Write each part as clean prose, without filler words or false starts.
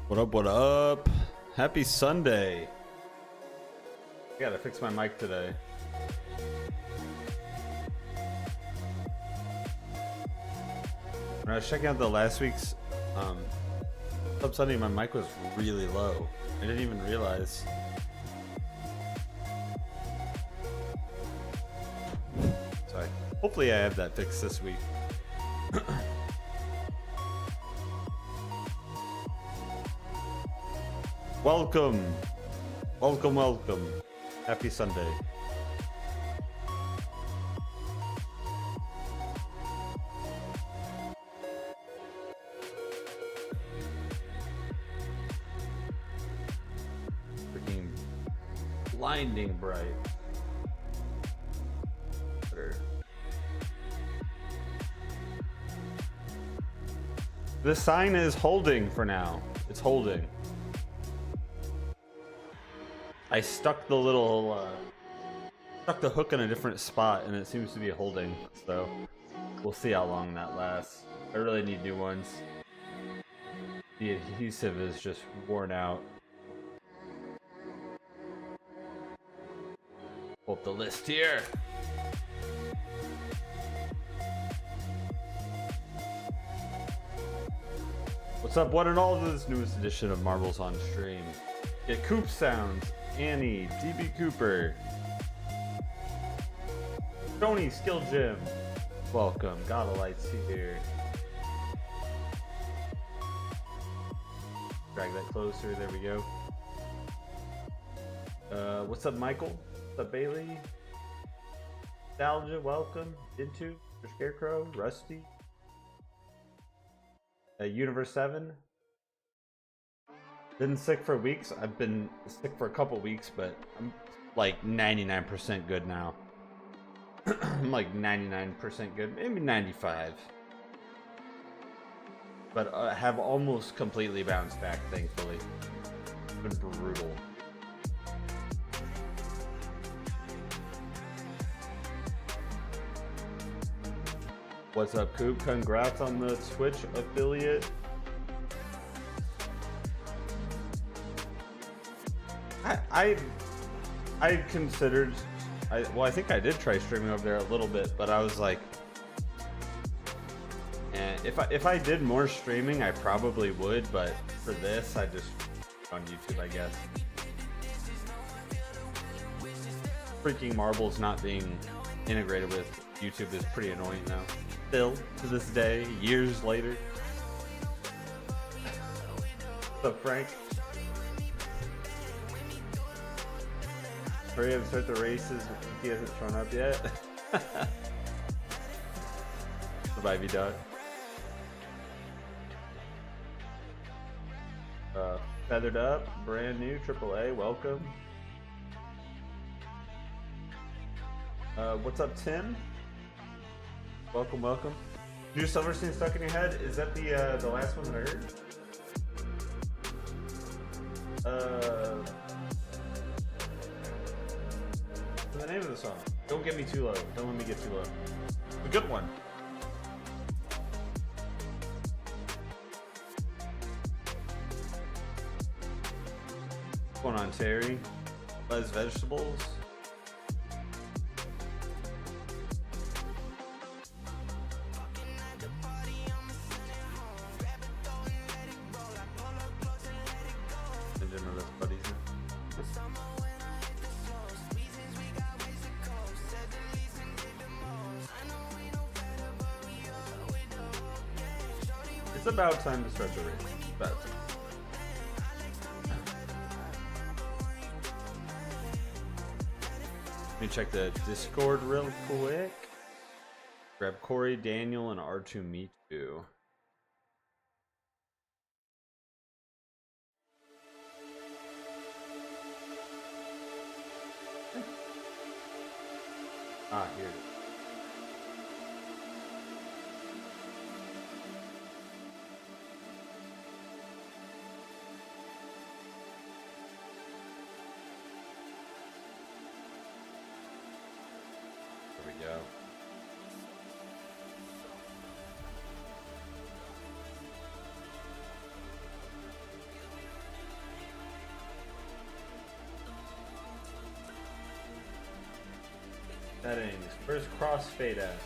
What up, what up? Happy Sunday. I gotta fix my mic today. When I was checking out the last week's Club Sunday, my mic was really low. I didn't even realize. Sorry. Hopefully I have that fixed this week. Welcome. Welcome, welcome. Happy Sunday. Freaking blinding bright. The sign is holding for now. It's holding. I stuck the little, stuck the hook in a different spot and it seems to be holding, so we'll see how long that lasts. I really need new ones. The adhesive is just worn out. Pull up the list here. What's up, one and all, to this newest edition of Marbles on Stream. Get Coop Sounds, Annie, DB Cooper, Tony, Skill Gym, welcome, Gotta Lights here. Drag that closer, there we go. What's up, Michael? What's up, Bailey? Nostalgia, welcome. Into Scarecrow, Rusty, Universe 7. Been sick for weeks. I've been sick for a couple weeks, but I'm like 99% good now. I'm like 99% good, maybe 95. But I have almost completely bounced back, thankfully. It's been brutal. What's up, Coop? Congrats on the Twitch affiliate. I considered, well, I think I did try streaming over there a little bit, but I was like, if I did more streaming, I probably would, but for this, I just on YouTube, I guess. Freaking Marbles not being integrated with YouTube is pretty annoying now. Still, to this day, years later. What's up, Frank? Hurry up and start the races. He hasn't shown up yet. Survive, you dog. Feathered Up, brand new, AAA, welcome. What's up, Tim? Welcome, welcome. New Silverstein stuck in your head? Is that the last one that I heard? The name of the song. Don't get me too low. Don't let me get too low. The good one. What's going on, Terry? Les Vegetables. It's about time to start the race. About time. Let me check the Discord real quick. Grab Corey, Daniel, and R2 Me Too. Ah, here it is. There we go. Settings. Where's crossfade at?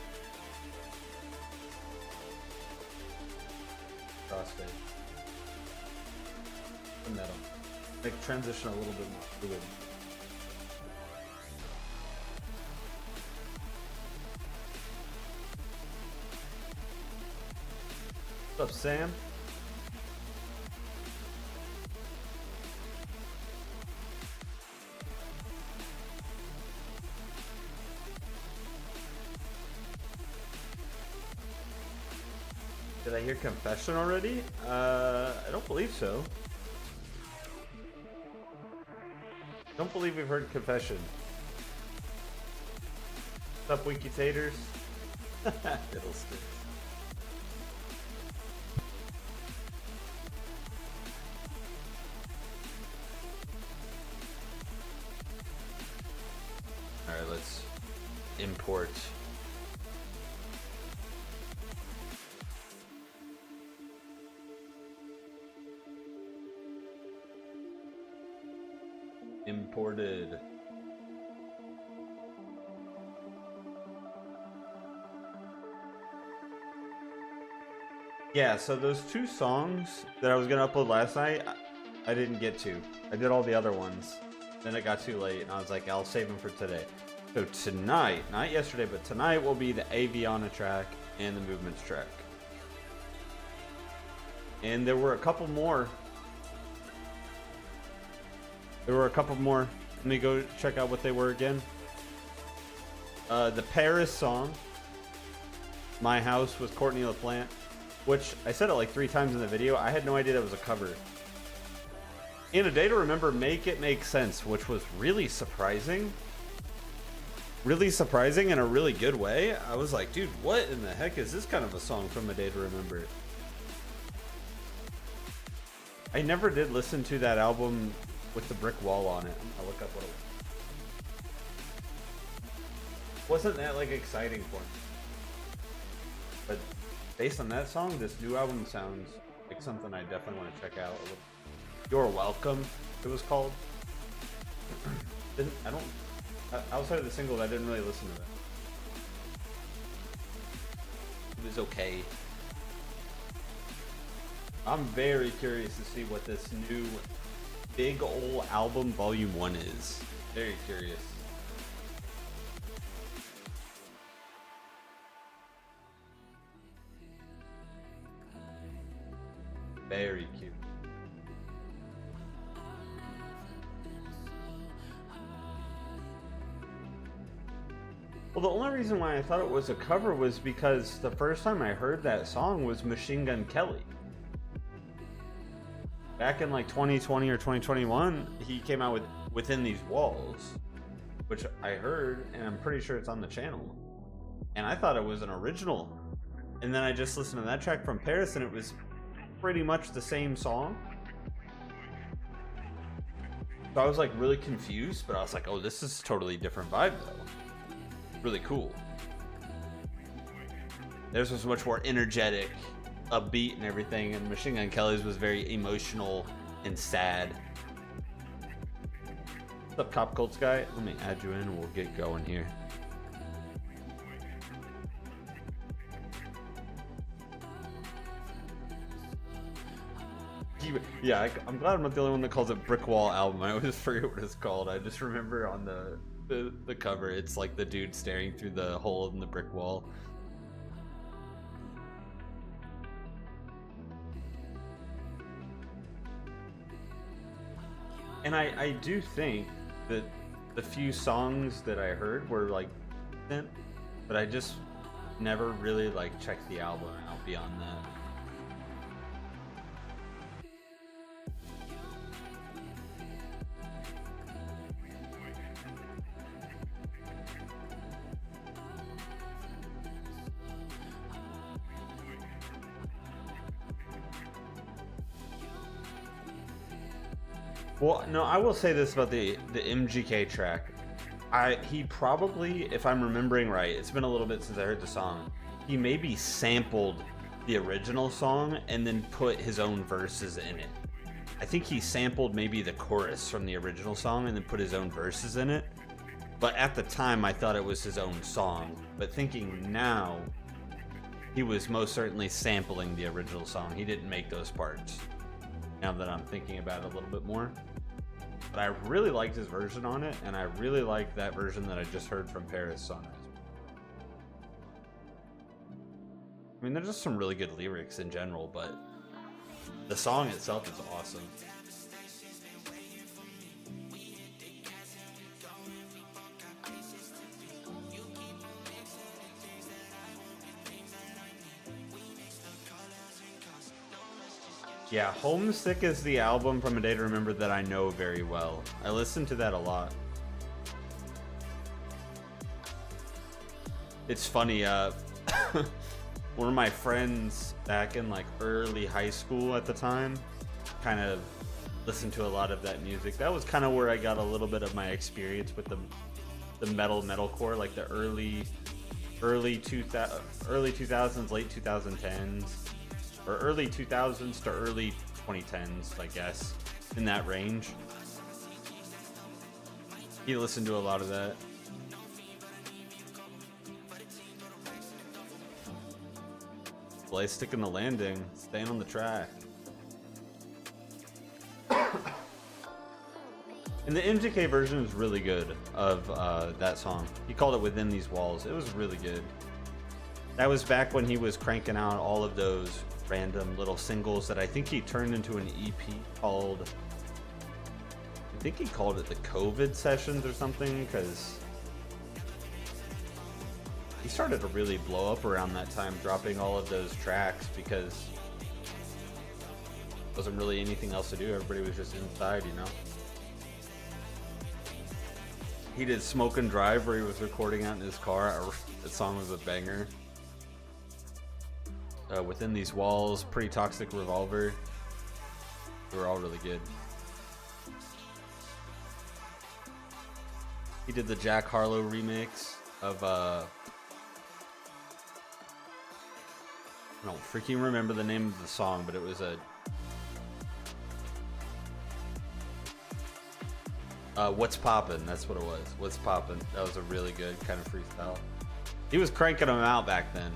Crossfade. Turn that on. Make transition a little bit more fluid. What's up, Sam? Did I hear Confession already? I don't believe so. I don't believe we've heard Confession. What's up, Wiki Taters? Fiddlesticks. Alright, let's import. Imported. Yeah, so those two songs that I was gonna upload last night, I didn't get to. I did all the other ones. Then it got too late, and I was like, I'll save them for today. So tonight, not yesterday, but tonight will be the Aviana track and the Movements track. And there were a couple more. Let me go check out what they were again. The Paris song, My House, with Courtney LaPlante, which I said it like 3 times in the video. I had no idea that was a cover. And A Day to Remember, Make It Make Sense, which was really surprising. Really surprising in a really good way. I was like, dude, what in the heck is this kind of a song from A Day to Remember? I never did listen to that album with the brick wall on it. I'll look up what it was. Wasn't that like exciting for me? But based on that song, this new album sounds like something I definitely want to check out. You're Welcome, it was called. Outside of the single, I didn't really listen to that. It was okay. I'm very curious to see what this new Big Ol' Album Volume 1 is. Very curious. Very cute. Well, the only reason why I thought it was a cover was because the first time I heard that song was Machine Gun Kelly. Back in like 2020 or 2021, he came out with Within These Walls, which I heard, and I'm pretty sure it's on the channel. And I thought it was an original. And then I just listened to that track from Paris, and it was pretty much the same song. So I was like really confused, but I was like, oh, this is totally different vibe though. Really cool. Theirs was much more energetic, upbeat and everything, and Machine Gun Kelly's was very emotional and sad. What's up, Cop Colts guy? Let me add you in and we'll get going here. Yeah, I'm glad I'm not the only one that calls it Brick Wall Album. I always forget what it's called. I just remember on the cover, it's like the dude staring through the hole in the brick wall. And I do think that the few songs that I heard were like decent, but I just never really like checked the album out beyond that. Well, no, I will say this about the MGK track. He probably, if I'm remembering right, it's been a little bit since I heard the song, he maybe sampled the original song and then put his own verses in it. I think he sampled maybe the chorus from the original song and then put his own verses in it. But at the time, I thought it was his own song. But thinking now, he was most certainly sampling the original song. He didn't make those parts. Now that I'm thinking about it a little bit more. But I really liked his version on it, and I really liked that version that I just heard from Paris on it. I mean, there's just some really good lyrics in general, but the song itself is awesome. Yeah, Homesick is the album from A Day to Remember that I know very well. I listen to that a lot. It's funny, one of my friends back in like early high school at the time kind of listened to a lot of that music. That was kind of where I got a little bit of my experience with the metalcore, like the early 2000s, late 2010s. Or early 2000s to early 2010s, I guess, in that range. He listened to a lot of that. Blaze sticking the landing, staying on the track. And the MGK version is really good of that song. He called it Within These Walls. It was really good. That was back when he was cranking out all of those random little singles that I think he turned into an EP called, I think he called it the COVID Sessions or something, because he started to really blow up around that time, dropping all of those tracks because there wasn't really anything else to do. Everybody was just inside, you know. He did Smoke and Drive where he was recording out in his car. That song was a banger. Within These Walls, Pretty Toxic Revolver. They were all really good. He did the Jack Harlow remix of I don't freaking remember the name of the song, but it was a What's Poppin', that's what it was. What's Poppin'. That was a really good kind of freestyle. He was cranking them out back then.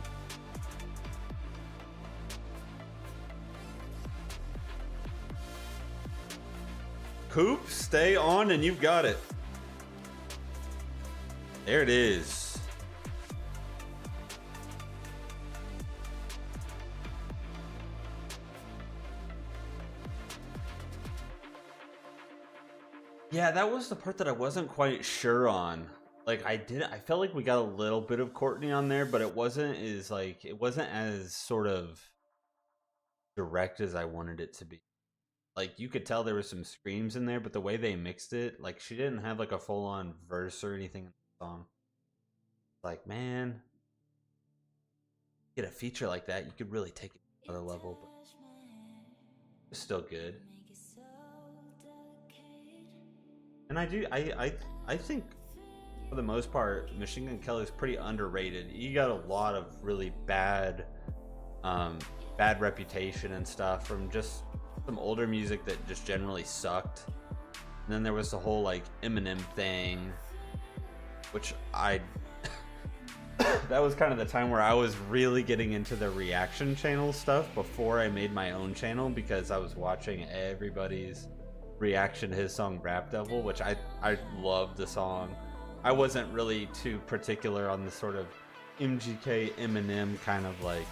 Coop, stay on and you've got it. There it is. Yeah, that was the part that I wasn't quite sure on. Like I felt like we got a little bit of Courtney on there, but it wasn't as sort of direct as I wanted it to be. Like you could tell there were some screams in there, but the way they mixed it, like she didn't have like a full-on verse or anything in the song. Like, man, get a feature like that, you could really take it to another level, but it's still good. And I think for the most part, Machine Gun Kelly is pretty underrated. You got a lot of really bad reputation and stuff from just some older music that just generally sucked. And then there was the whole like Eminem thing, which that was kind of the time where I was really getting into the reaction channel stuff before I made my own channel, because I was watching everybody's reaction to his song Rap Devil, which I loved the song. I wasn't really too particular on the sort of MGK Eminem kind of like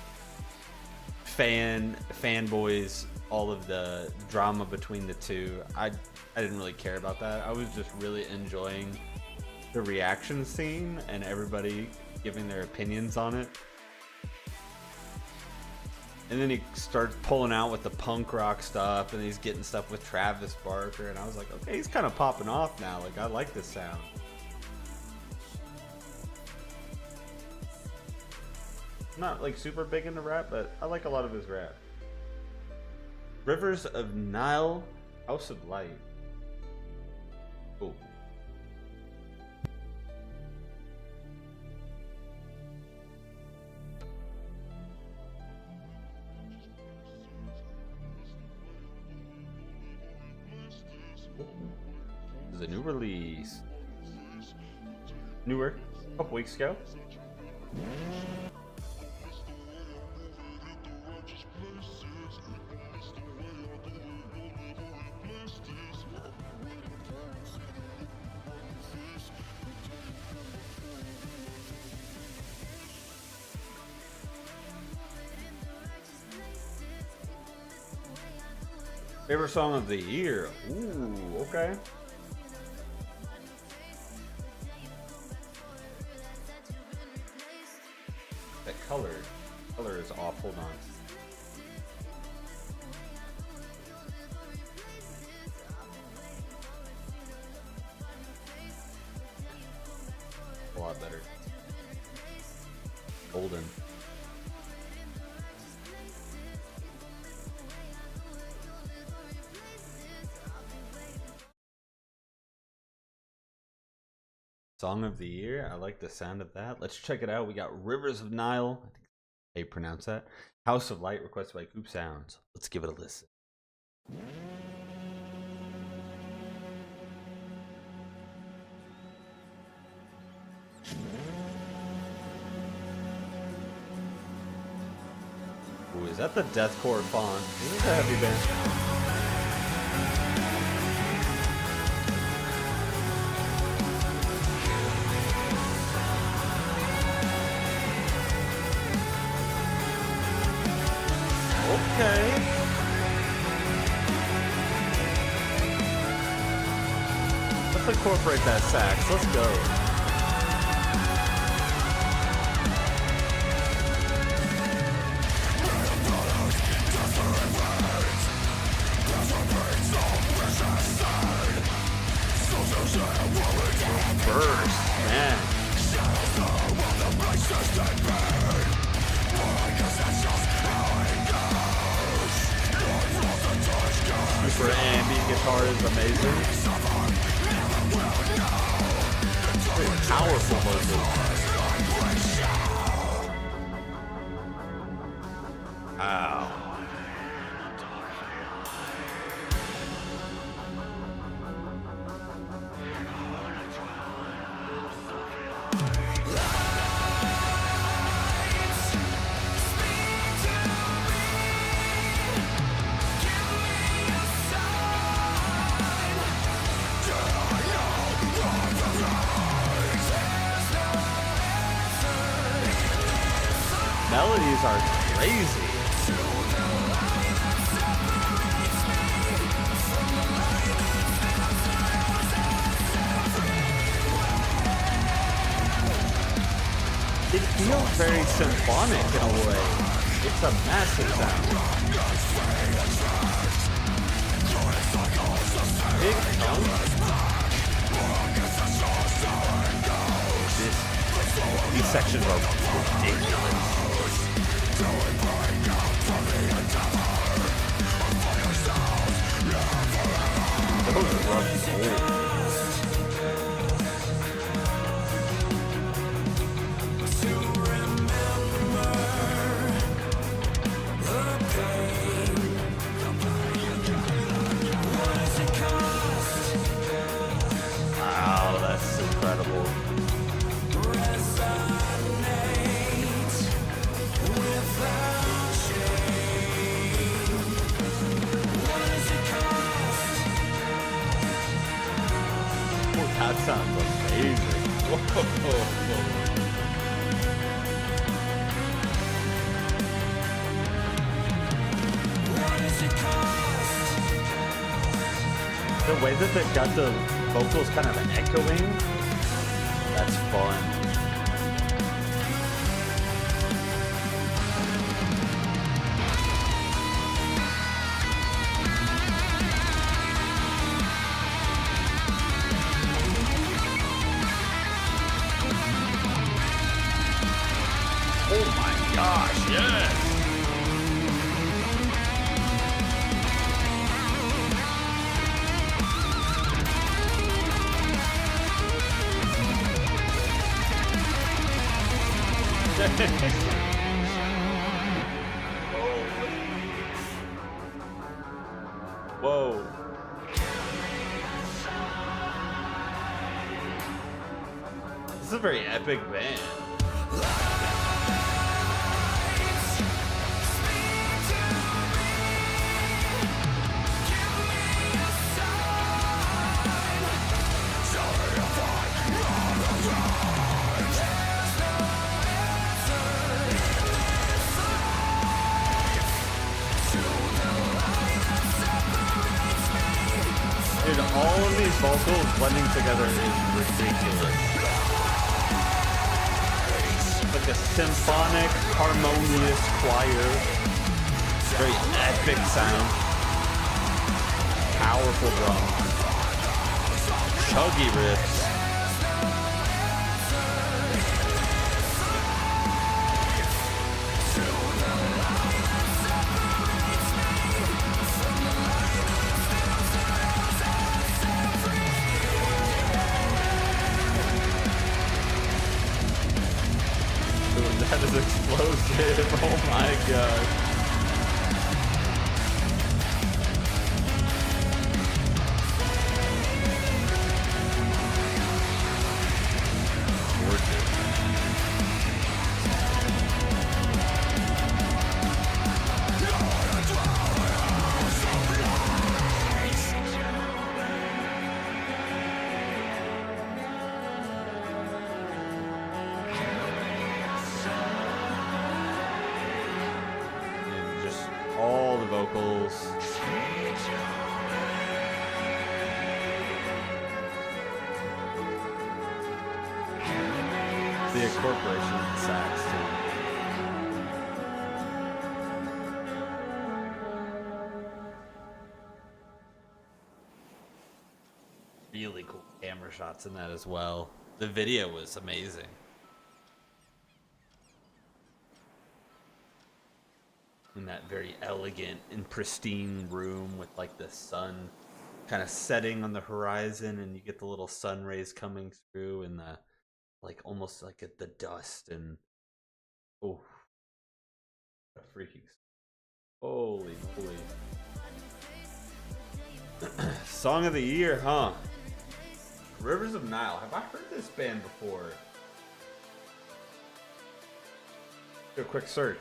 fanboys, all of the drama between the two. I didn't really care about that. I was just really enjoying the reaction scene and everybody giving their opinions on it. And then he starts pulling out with the punk rock stuff, and he's getting stuff with Travis Barker, and I was like, okay, he's kind of popping off now. Like, I like this sound. I'm not like super big into rap, but I like a lot of his rap. Rivers of Nile, House of Light. Cool. This is a new release. Newark a couple weeks ago. Favorite song of the year? Ooh, okay. That color is off. Hold on. A lot better. Golden. Song of the year. I like the sound of that. Let's check it out. We got Rivers of Nile. I think how you pronounce that. House of Light, requested by Coop Sounds. Let's give it a listen. Ooh, is that the deathcore font? This is a heavy band. Okay. Let's incorporate that sax. Let's go. Burst, man. Super ambient guitar is amazing. Very powerful vocals. Wow. Melodies are crazy. It feels very symphonic in a way. It's a massive sound. Big tone. These sections are ridiculous. Those are rough. Wow, that's incredible. That sounds amazing. Whoa. The way that they got the vocals kind of echoing, that's fun. Oh my gosh, yes! Whoa. This a very epic band. Dude, all of these vocals blending together is ridiculous. Like a symphonic, harmonious choir. Very epic sound. Powerful drums. Chuggy riffs. That is explosive. Oh my god. Gorgeous. All the vocals. The incorporation of the sax too. Really cool camera shots in that as well. The video was amazing. In that very elegant and pristine room with like the sun kind of setting on the horizon, and you get the little sun rays coming through, and the like almost like at the dust, and oh, a freaking holy moly. Song of the year, huh? Rivers of Nile. Have I heard this band before? Do a quick search.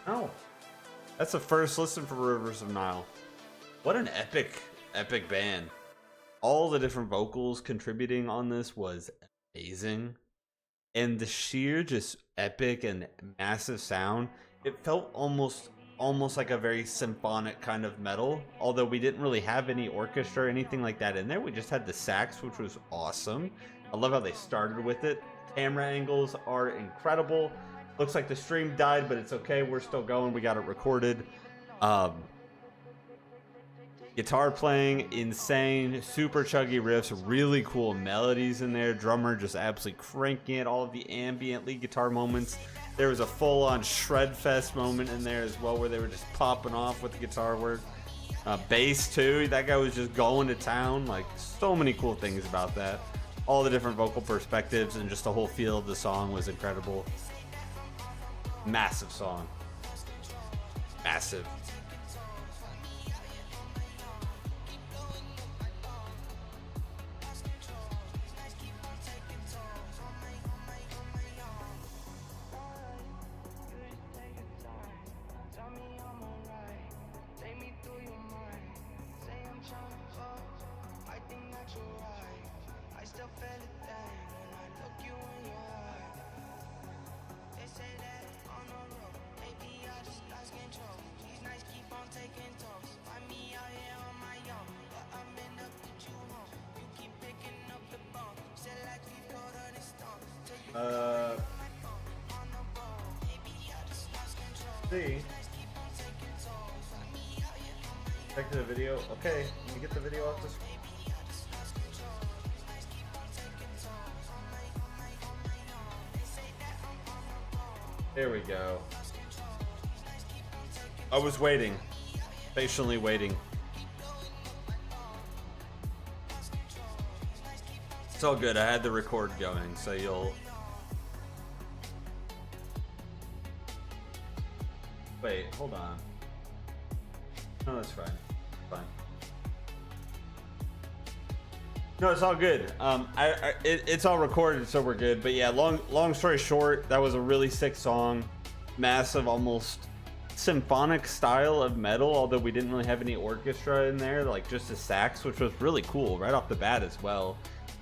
No. That's the first listen for Rivers of Nile. What an epic band. All the different vocals contributing on this was amazing. And the sheer just epic and massive sound, it felt almost like a very symphonic kind of metal. Although we didn't really have any orchestra or anything like that in there. We just had the sax, which was awesome. I love how they started with it. Camera angles are incredible. Looks like the stream died, but it's okay. We're still going. We got it recorded. Guitar playing, insane. Super chuggy riffs. Really cool melodies in there. Drummer just absolutely cranking it. All of the ambient lead guitar moments. There was a full-on Shredfest moment in there as well, where they were just popping off with the guitar work. Bass, too. That guy was just going to town. Like, so many cool things about that. All the different vocal perspectives and just the whole feel of the song was incredible. Massive song. Massive. See. Back to the video. Okay, let me get the video off the screen. There we go. I was waiting. Patiently waiting. It's all good. I had the record going, so you'll... Wait, hold on. No, that's fine. Fine. No, it's all good. It's all recorded, so we're good. But yeah, long story short, that was a really sick song. Massive, almost symphonic style of metal, although we didn't really have any orchestra in there, like just a sax, which was really cool right off the bat as well.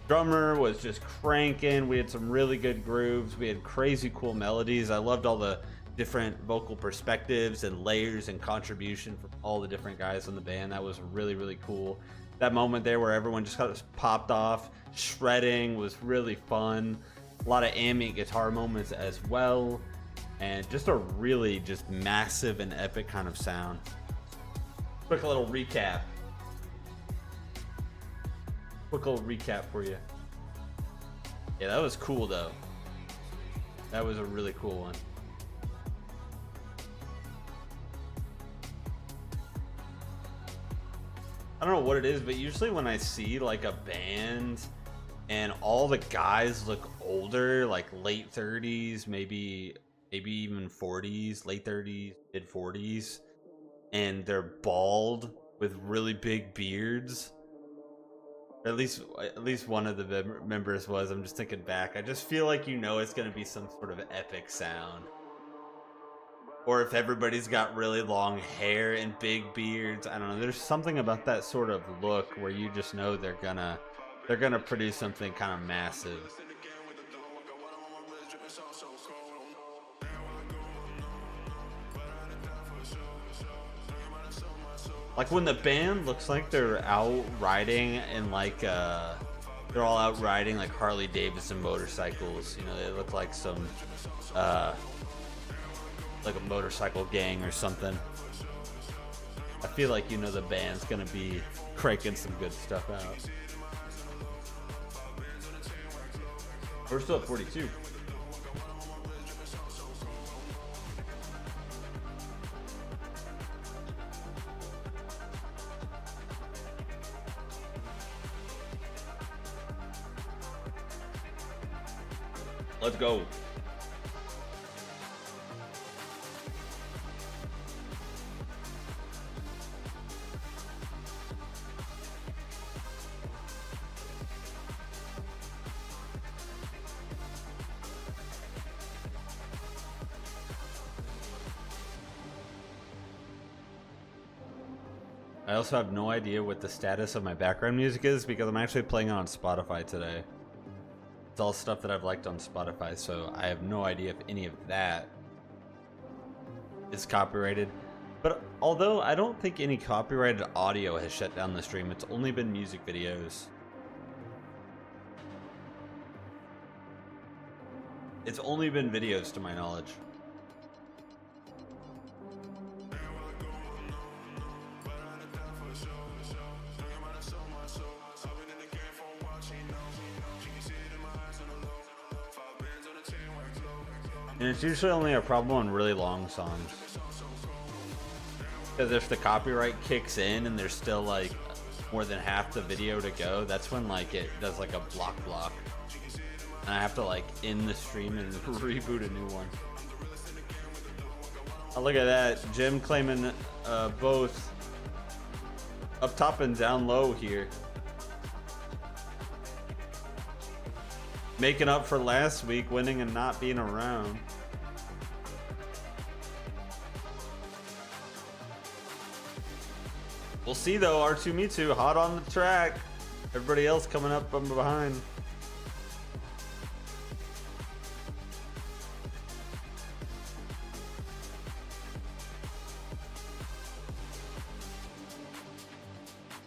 Drummer was just cranking. We had some really good grooves. We had crazy cool melodies. I loved all the different vocal perspectives and layers and contribution from all the different guys in the band. That was really, really cool. That moment there where everyone just kind of popped off, shredding was really fun. A lot of ambient guitar moments as well. And just a really just massive and epic kind of sound. Quick little recap. Quick little recap for you. Yeah, that was cool though. That was a really cool one. I don't know what it is, but usually when I see like a band and all the guys look older, like late 30s, maybe even 40s, late 30s, mid 40s, and they're bald with really big beards. Or at least one of the members was. I'm just thinking back. I just feel like it's going to be some sort of epic sound. Or if everybody's got really long hair and big beards, I don't know. There's something about that sort of look where you just know they're gonna produce something kind of massive. Like when the band looks like they're out riding and like they're all out riding like Harley Davidson motorcycles. You know, they look like some like a motorcycle gang or something. I feel like the band's gonna be cranking some good stuff out. We're still at 42. Let's go. I also have no idea what the status of my background music is because I'm actually playing it on Spotify today. It's all stuff that I've liked on Spotify, so I have no idea if any of that is copyrighted. But although I don't think any copyrighted audio has shut down the stream, it's only been music videos. It's only been videos to my knowledge. And it's usually only a problem on really long songs. Because if the copyright kicks in and there's still like more than half the video to go, that's when like it does like a block. And I have to like end the stream and reboot a new one. Oh, look at that. Jim claiming both up top and down low here. Making up for last week, winning and not being around. We'll see though, R2Me2 hot on the track. Everybody else coming up from behind.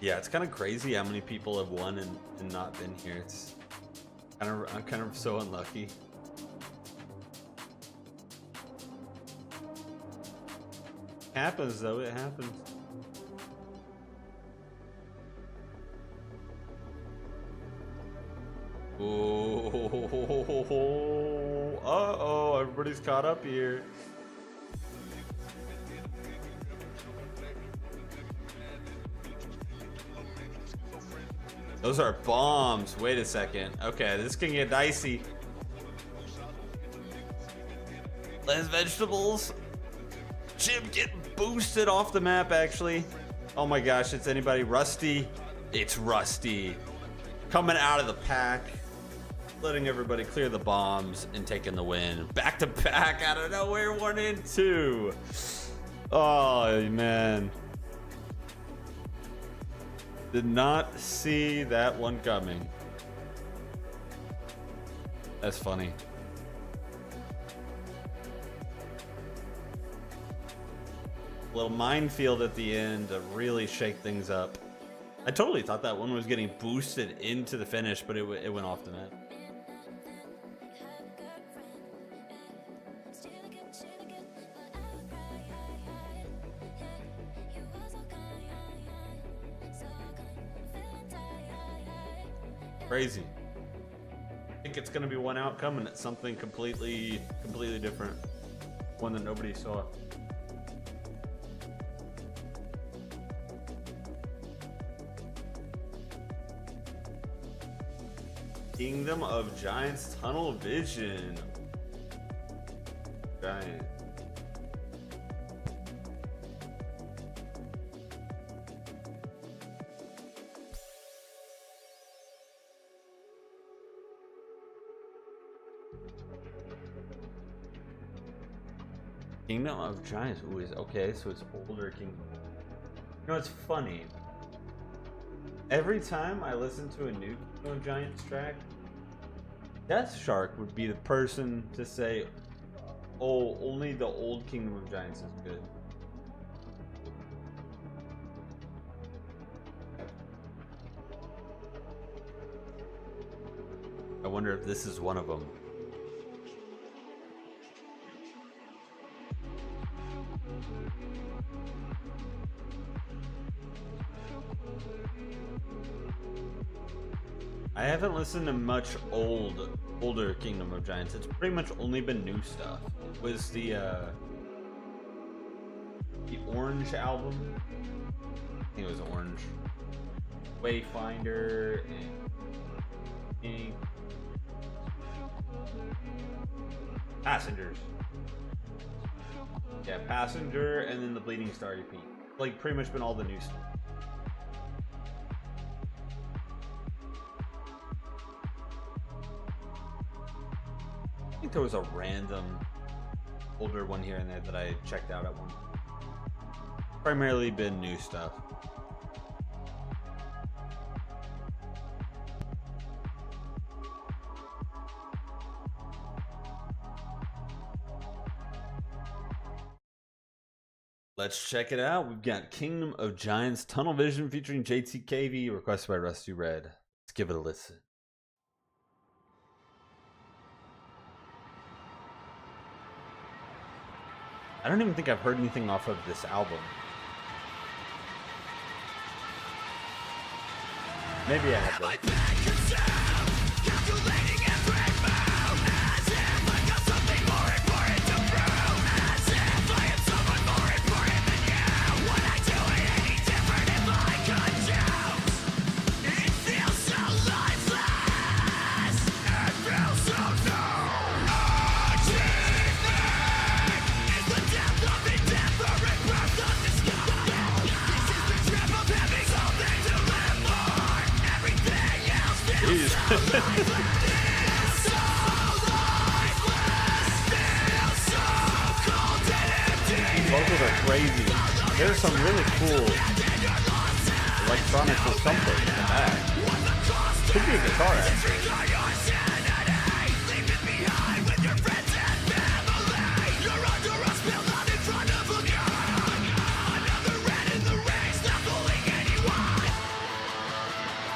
Yeah, it's kind of crazy how many people have won and not been here. It's I'm kind of so unlucky. Happens though, it happens. Oh, uh-oh, everybody's caught up here. Those are bombs. Wait a second. Okay, this can get dicey. Les Vegetables. Jim getting boosted off the map, actually. Oh my gosh, it's anybody. Rusty. It's Rusty. coming out of the pack, letting everybody clear the bombs and taking the win. Back to back out of nowhere, 1 and 2. Oh man, did not see that one coming. That's funny. Little minefield at the end to really shake things up. I totally thought that one was getting boosted into the finish, but it went off the net. Crazy. I think it's gonna be one outcome, and it's something completely different. One that nobody saw. Kingdom of Giants Tunnel Vision. Giant. Kingdom of Giants. Ooh, is okay, so it's older Kingdom. You know, it's funny. Every time I listen to a new Kingdom of Giants track, Death Shark would be the person to say, oh, only the old Kingdom of Giants is good. I wonder if this is one of them. I haven't listened to much older Kingdom of Giants. It's pretty much only been new stuff. It was the Orange album. I think it was Orange. Wayfinder and Passengers. Yeah, Passenger, and then the Bleeding Star EP. Like pretty much been all the new stuff. I think there was a random older one here and there that I checked out at one. Primarily been new stuff. Let's check it out. We've got Kingdom of Giants Tunnel Vision featuring JTKV, requested by Rusty Red. Let's give it a listen. I don't even think I've heard anything off of this album. Maybe I have though. Vocals are crazy. There's some really cool electronics or something in the back. Could be a guitar actually.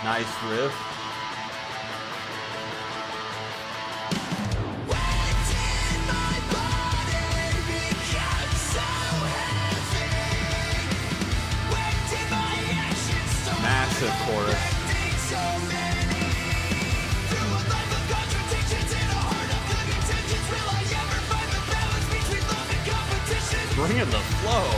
Nice riff. Massive chorus. Bringing the flow.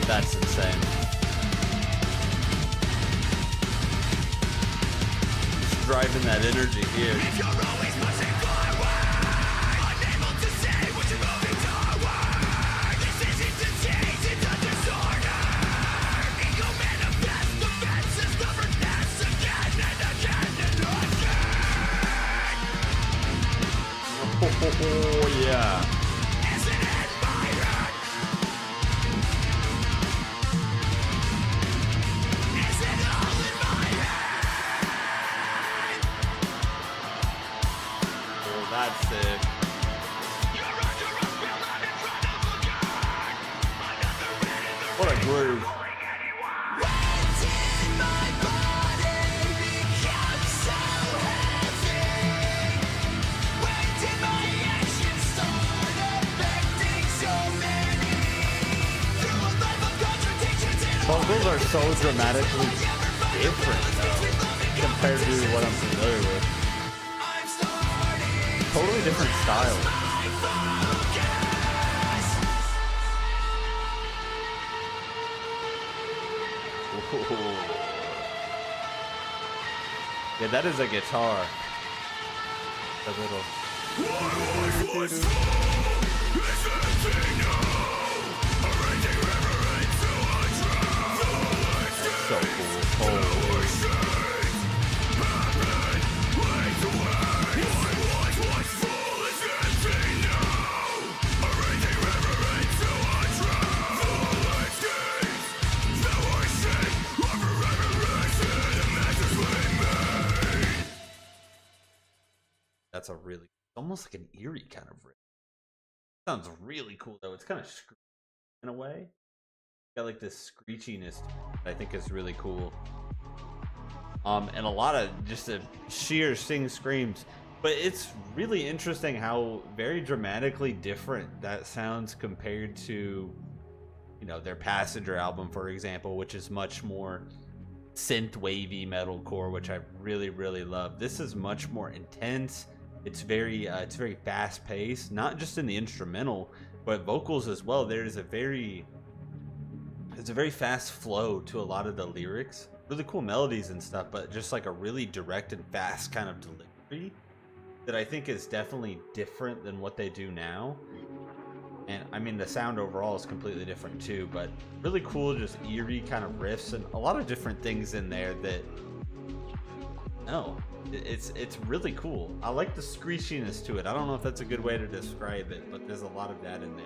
That's insane. Just driving that energy here. groove. Vocals are so dramatically different though, compared to what I'm familiar with. Totally different style. Ooh. Yeah, that is a guitar. A little. So cool. Holy. That's a really, almost like an eerie kind of riff. Sounds really cool though. It's kind of screechy in a way. Got like this screechiness that I think is really cool. And a lot of just a sheer sing screams. But it's really interesting how very dramatically different that sounds compared to, you know, their Passenger album, for example, which is much more synth wavy metalcore, which I really, really love. This is much more intense. It's very fast paced, not just in the instrumental, but vocals as well. There's a very fast flow to a lot of the lyrics. Really cool melodies and stuff, but just like a really direct and fast kind of delivery that I think is definitely different than what they do now. And I mean, the sound overall is completely different too, but really cool, just eerie kind of riffs and a lot of different things in there that, no, it's really cool. I like the screechiness to it. I don't know if that's a good way to describe it, but there's a lot of that in there.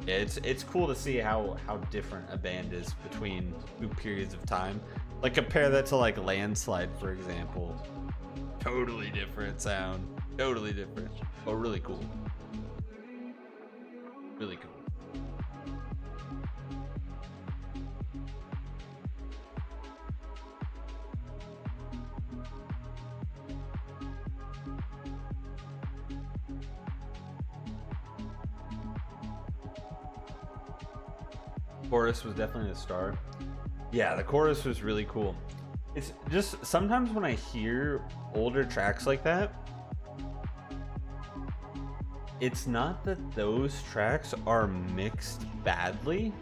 Yeah, it's cool to see how different a band is between two periods of time. Like compare that to like Landslide, for example. Totally different sound. Totally different. Oh, really cool. Really cool. Chorus was definitely a star. Yeah, the chorus was really cool. It's just sometimes when I hear older tracks like that, it's not that those tracks are mixed badly,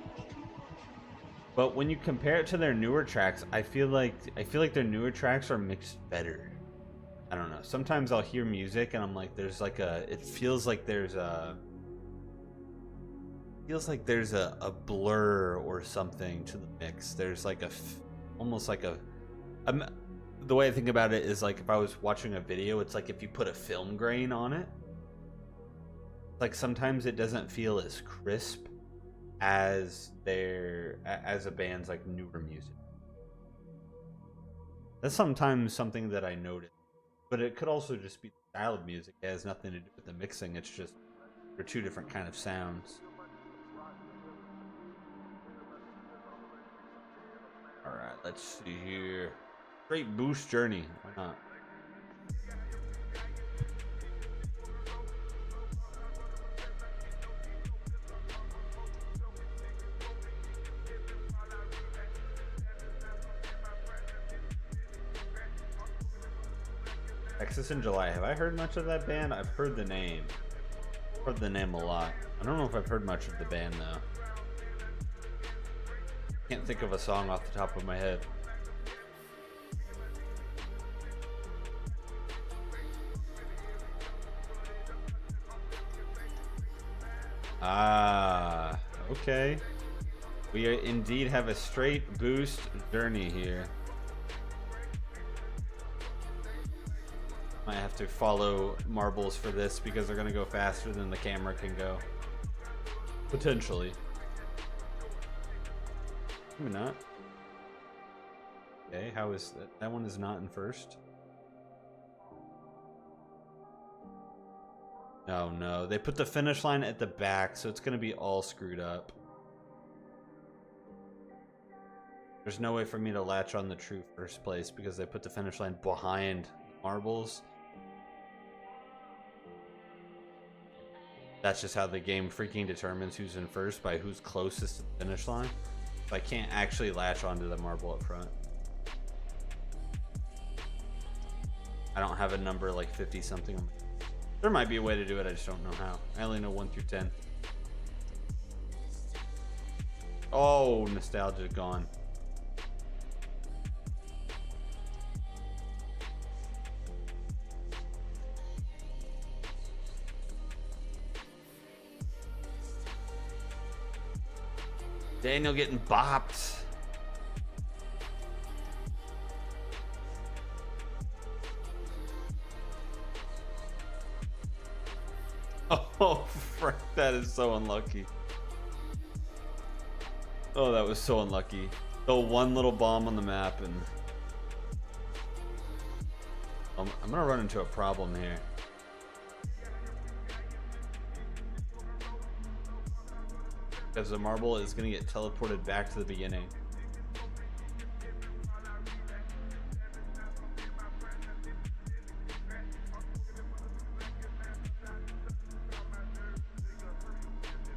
but when you compare it to their newer tracks, I feel like their newer tracks are mixed better. I don't know. Sometimes I'll hear music and I'm like, it feels like there's a blur or something to the mix. There's like almost like the way I think about it is like if I was watching a video, it's like if you put a film grain on it. Like sometimes it doesn't feel as crisp as a band's like newer music. That's sometimes something that I notice, but it could also just be the style of music. It has nothing to do with the mixing. It's just they're two different kind of sounds. All right, let's see here. Straight Boost Journey. Why not? Texas in July. Have I heard much of that band? I've heard the name. I've heard the name a lot. I don't know if I've heard much of the band though. Can't think of a song off the top of my head. Ah, okay. We indeed have a Straight Boost Journey here. Might have to follow Marbles for this because they're gonna go faster than the camera can go. Potentially. Maybe not. Okay, how is that? That one is not in first. Oh no, they put the finish line at the back, so it's gonna be all screwed up. There's no way for me to latch on the true first place because they put the finish line behind marbles. That's just how the game freaking determines who's in first, by who's closest to the finish line. So I can't actually latch onto the marble up front. I don't have a number like 50 something. There might be a way to do it, I just don't know how. I only know 1 through 10. Oh, nostalgia gone. Daniel getting bopped. Oh, frick, that is so unlucky. Oh, that was so unlucky. So one little bomb on the map and... I'm gonna run into a problem here. Because the marble is gonna get teleported back to the beginning.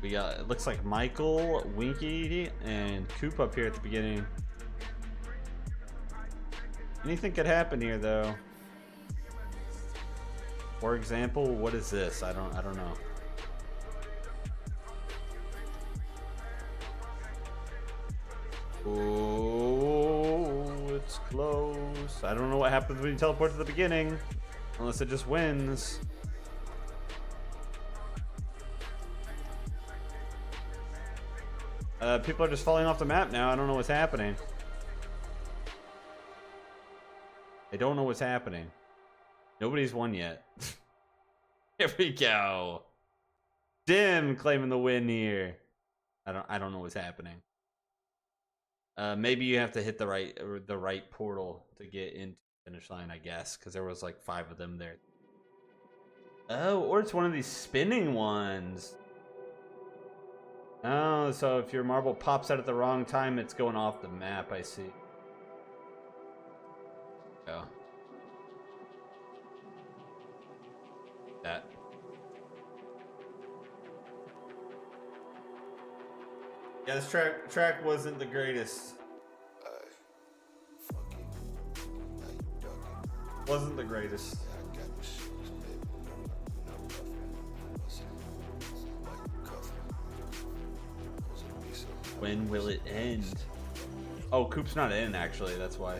We got, it looks like Michael, Winky, and Coop up here at the beginning. Anything could happen here though. For example, what is this? I don't know. Oh, it's close. I don't know what happens when you teleport to the beginning. Unless it just wins. People are just falling off the map now. I don't know what's happening. I don't know what's happening. Nobody's won yet. Here we go. Dim claiming the win here. I don't know what's happening. Maybe you have to hit the right portal to get into the finish line, I guess, because there was like 5 of them there. Oh, or it's one of these spinning ones. Oh, so if your marble pops out at the wrong time, it's going off the map. I see. Oh. That. Yeah, this track wasn't the greatest. Wasn't the greatest. When will it end? Oh, Coop's not in, actually. That's why.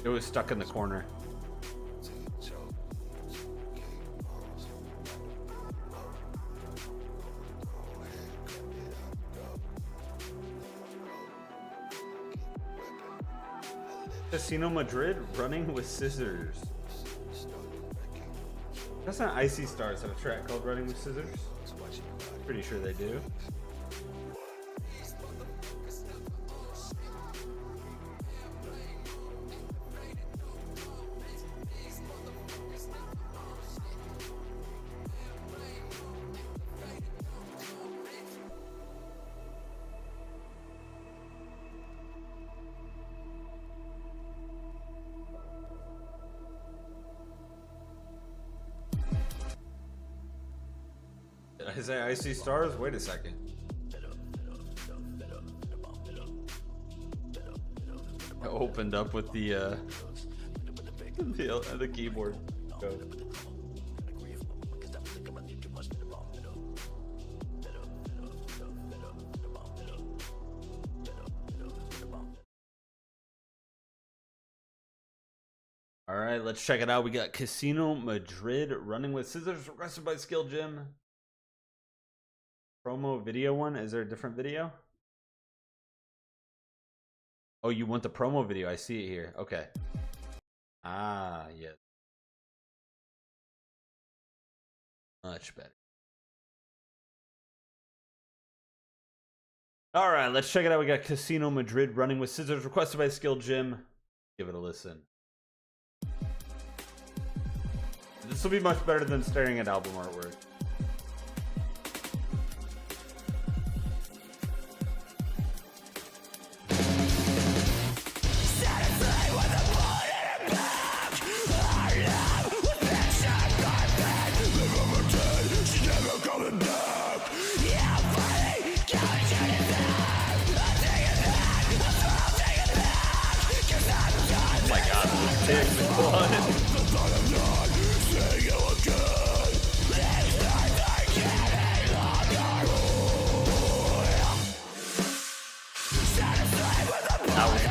It was stuck in the corner. Casino Madrid running with scissors. That's not Icy Stars have a track called Running with Scissors? Pretty sure they do. Did I say Icy Stars? Wait a second. I opened up with the keyboard code. All right, let's check it out. We got Casino Madrid running with scissors, requested by Skill Jim. Promo video one. Is there a different video? Oh, you want the promo video? I see it here. Okay. Ah, yes. Much better. All right, let's check it out. We got Casino Madrid running with scissors, requested by Skill Jim. Give it a listen. This will be much better than staring at album artwork.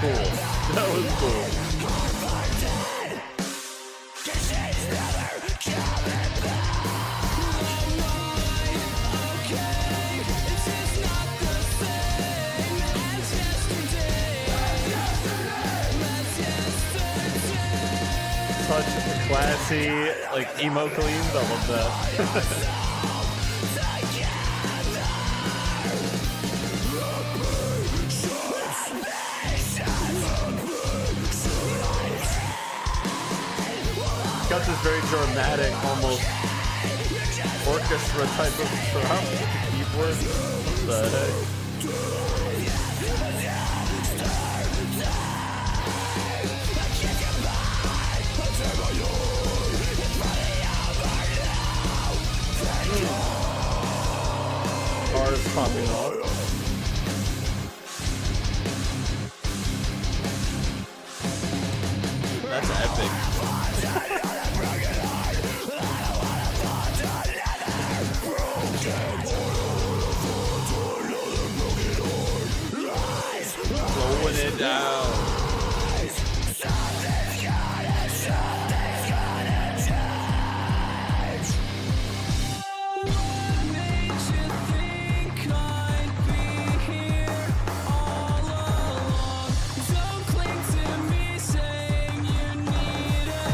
cool. That was cool. Such classy, like emo cleans. I love that. Got this very dramatic, almost orchestra type of drum with the keyboard. What the heck? Cars popping off. That's epic. Slowing it down.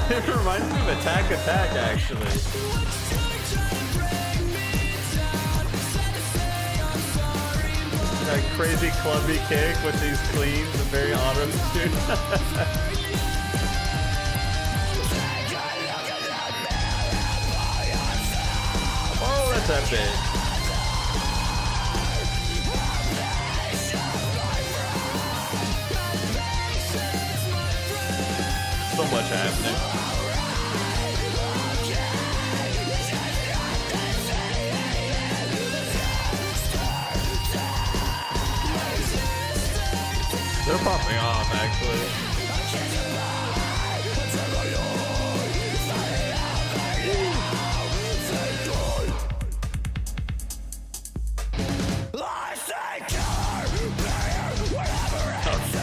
It reminds me of Attack Attack, actually. That crazy clubby kick with these cleans and very auto-tuned. Oh, that's epic. So much happening. They're popping off, actually.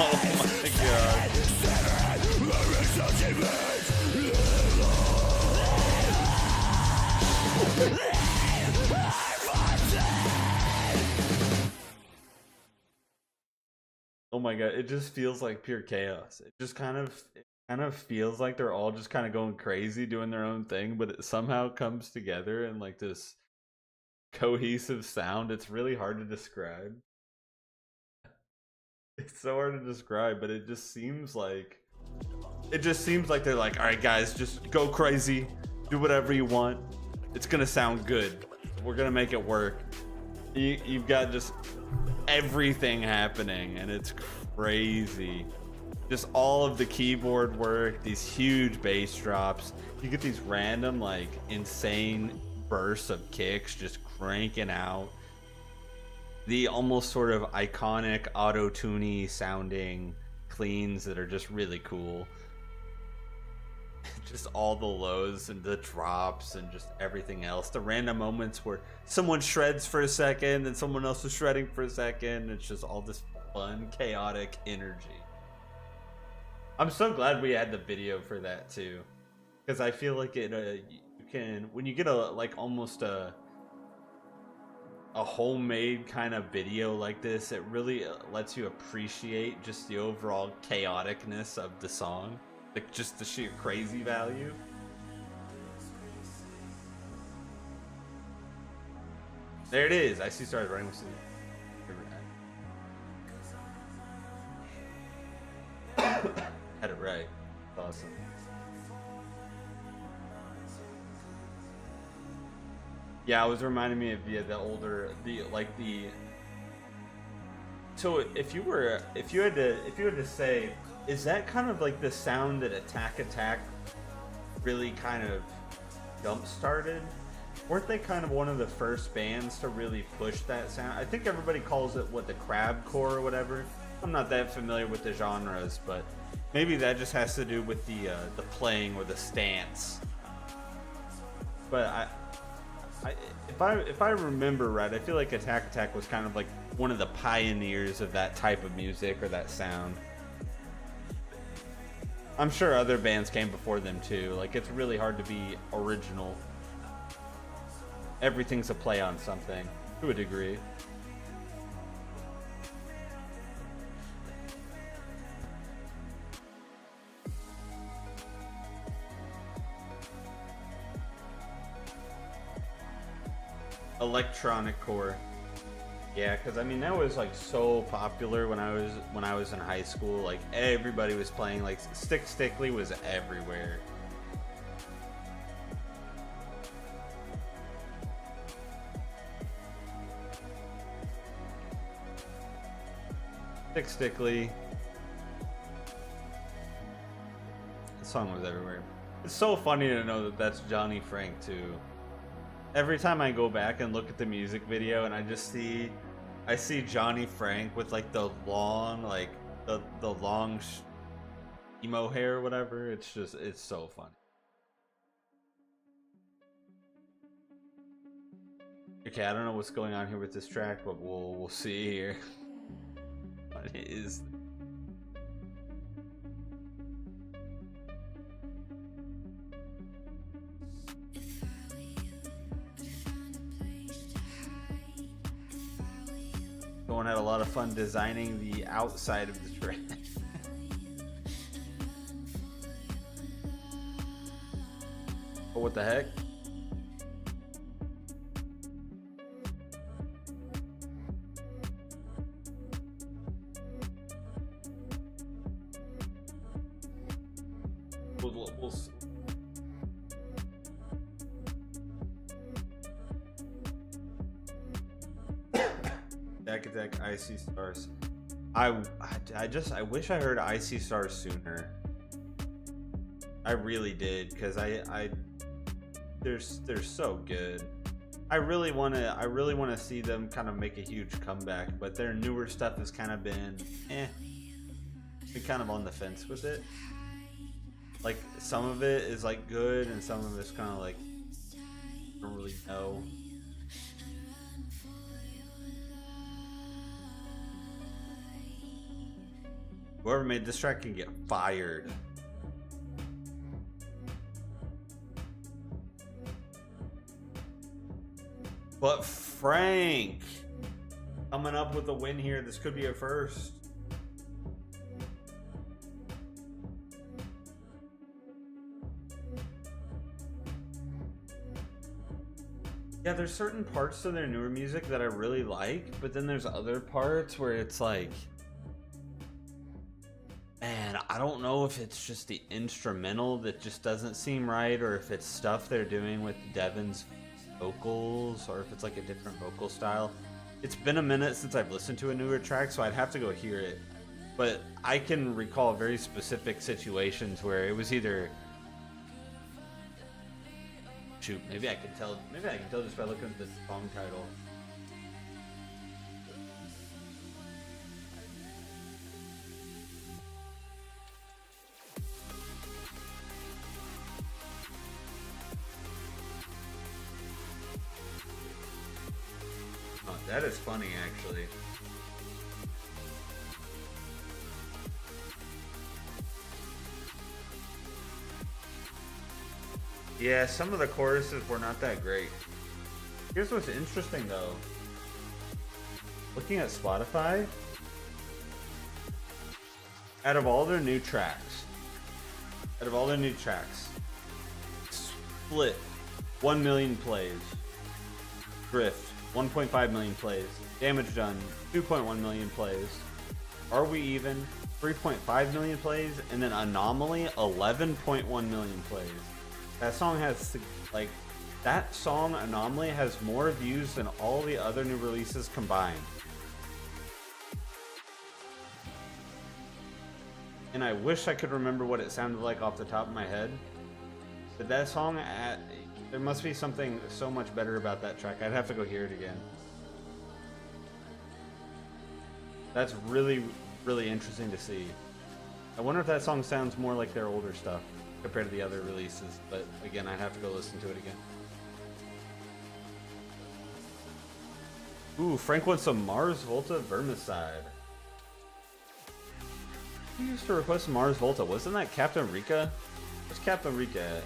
Oh my god. Oh my god, it just feels like pure chaos. It just kind of feels like they're all just kind of going crazy doing their own thing, but it somehow comes together in like this cohesive sound. It's really hard to describe. It's so hard to describe, but it just seems like they're like, all right guys, just go crazy, do whatever you want. It's gonna sound good. We're gonna make it work. You've got just everything happening, and it's crazy. Just all of the keyboard work, these huge bass drops. You get these random, like, insane bursts of kicks just cranking out. The almost sort of iconic auto-tuney sounding cleans that are just really cool. Just all the lows and the drops and just everything else. The random moments where someone shreds for a second and someone else is shredding for a second. It's just all this fun, chaotic energy. I'm so glad we had the video for that too, because I feel like it. You can, when you get a like almost a homemade kind of video like this, it really lets you appreciate just the overall chaoticness of the song. Like just the sheer crazy value. There it is. I see. Started writing with had it right. Awesome. Yeah, it was reminding me of the older So if you had to say, is that kind of like the sound that Attack Attack really kind of jump started? Weren't they kind of one of the first bands to really push that sound? I think everybody calls it the crabcore or whatever. I'm not that familiar with the genres, but maybe that just has to do with the playing or the stance. But if I remember right, I feel like Attack Attack was kind of like one of the pioneers of that type of music or that sound. I'm sure other bands came before them too. Like, it's really hard to be original. Everything's a play on something, to a degree. Electronic core. Yeah, because I mean that was like so popular when I was in high school. Like everybody was playing. Like Stick Stickly was everywhere. Stick Stickly. The song was everywhere. It's so funny to know that that's Johnny Frank too. Every time I go back and look at the music video and I see Johnny Frank with like the long, like the long emo hair or whatever. It's just, it's so funny. Okay, I don't know what's going on here with this track, but we'll see here. What is? Someone had a lot of fun designing the outside of the track. Oh, what the heck? We'll see. Attack Icy Stars. I wish I heard Icy Stars sooner. I really did, because they're so good. I really wanna see them kind of make a huge comeback, but their newer stuff has kind of been been kind of on the fence with it. Like some of it is like good and some of it's kind of like I don't really know. Whoever made this track can get fired. But Frank coming up with a win here. This could be a first. Yeah, there's certain parts to their newer music that I really like, but then there's other parts where it's like, man, I don't know if it's just the instrumental that just doesn't seem right, or if it's stuff they're doing with Devin's vocals, or if it's like a different vocal style. It's been a minute since I've listened to a newer track, so I'd have to go hear it. But I can recall very specific situations where it was either... Shoot, maybe I can tell just by looking at the song title. Oh, that is funny, actually. Yeah, some of the choruses were not that great. Here's what's interesting though. Looking at Spotify, out of all their new tracks, Split, 1 million plays. Drift, 1.5 million plays. Damage Done, 2.1 million plays. Are We Even, 3.5 million plays. And then Anomaly, 11.1 million plays. That song has, like, that song, Anomaly, has more views than all the other new releases combined. And I wish I could remember what it sounded like off the top of my head. But that song, there must be something so much better about that track. I'd have to go hear it again. That's really, really interesting to see. I wonder if that song sounds more like their older stuff compared to the other releases, but again, I'd have to go listen to it again. Ooh, Frank wants some Mars Volta Vermicide. Who used to request Mars Volta? Wasn't that Captain Rika? Where's Captain Rika at?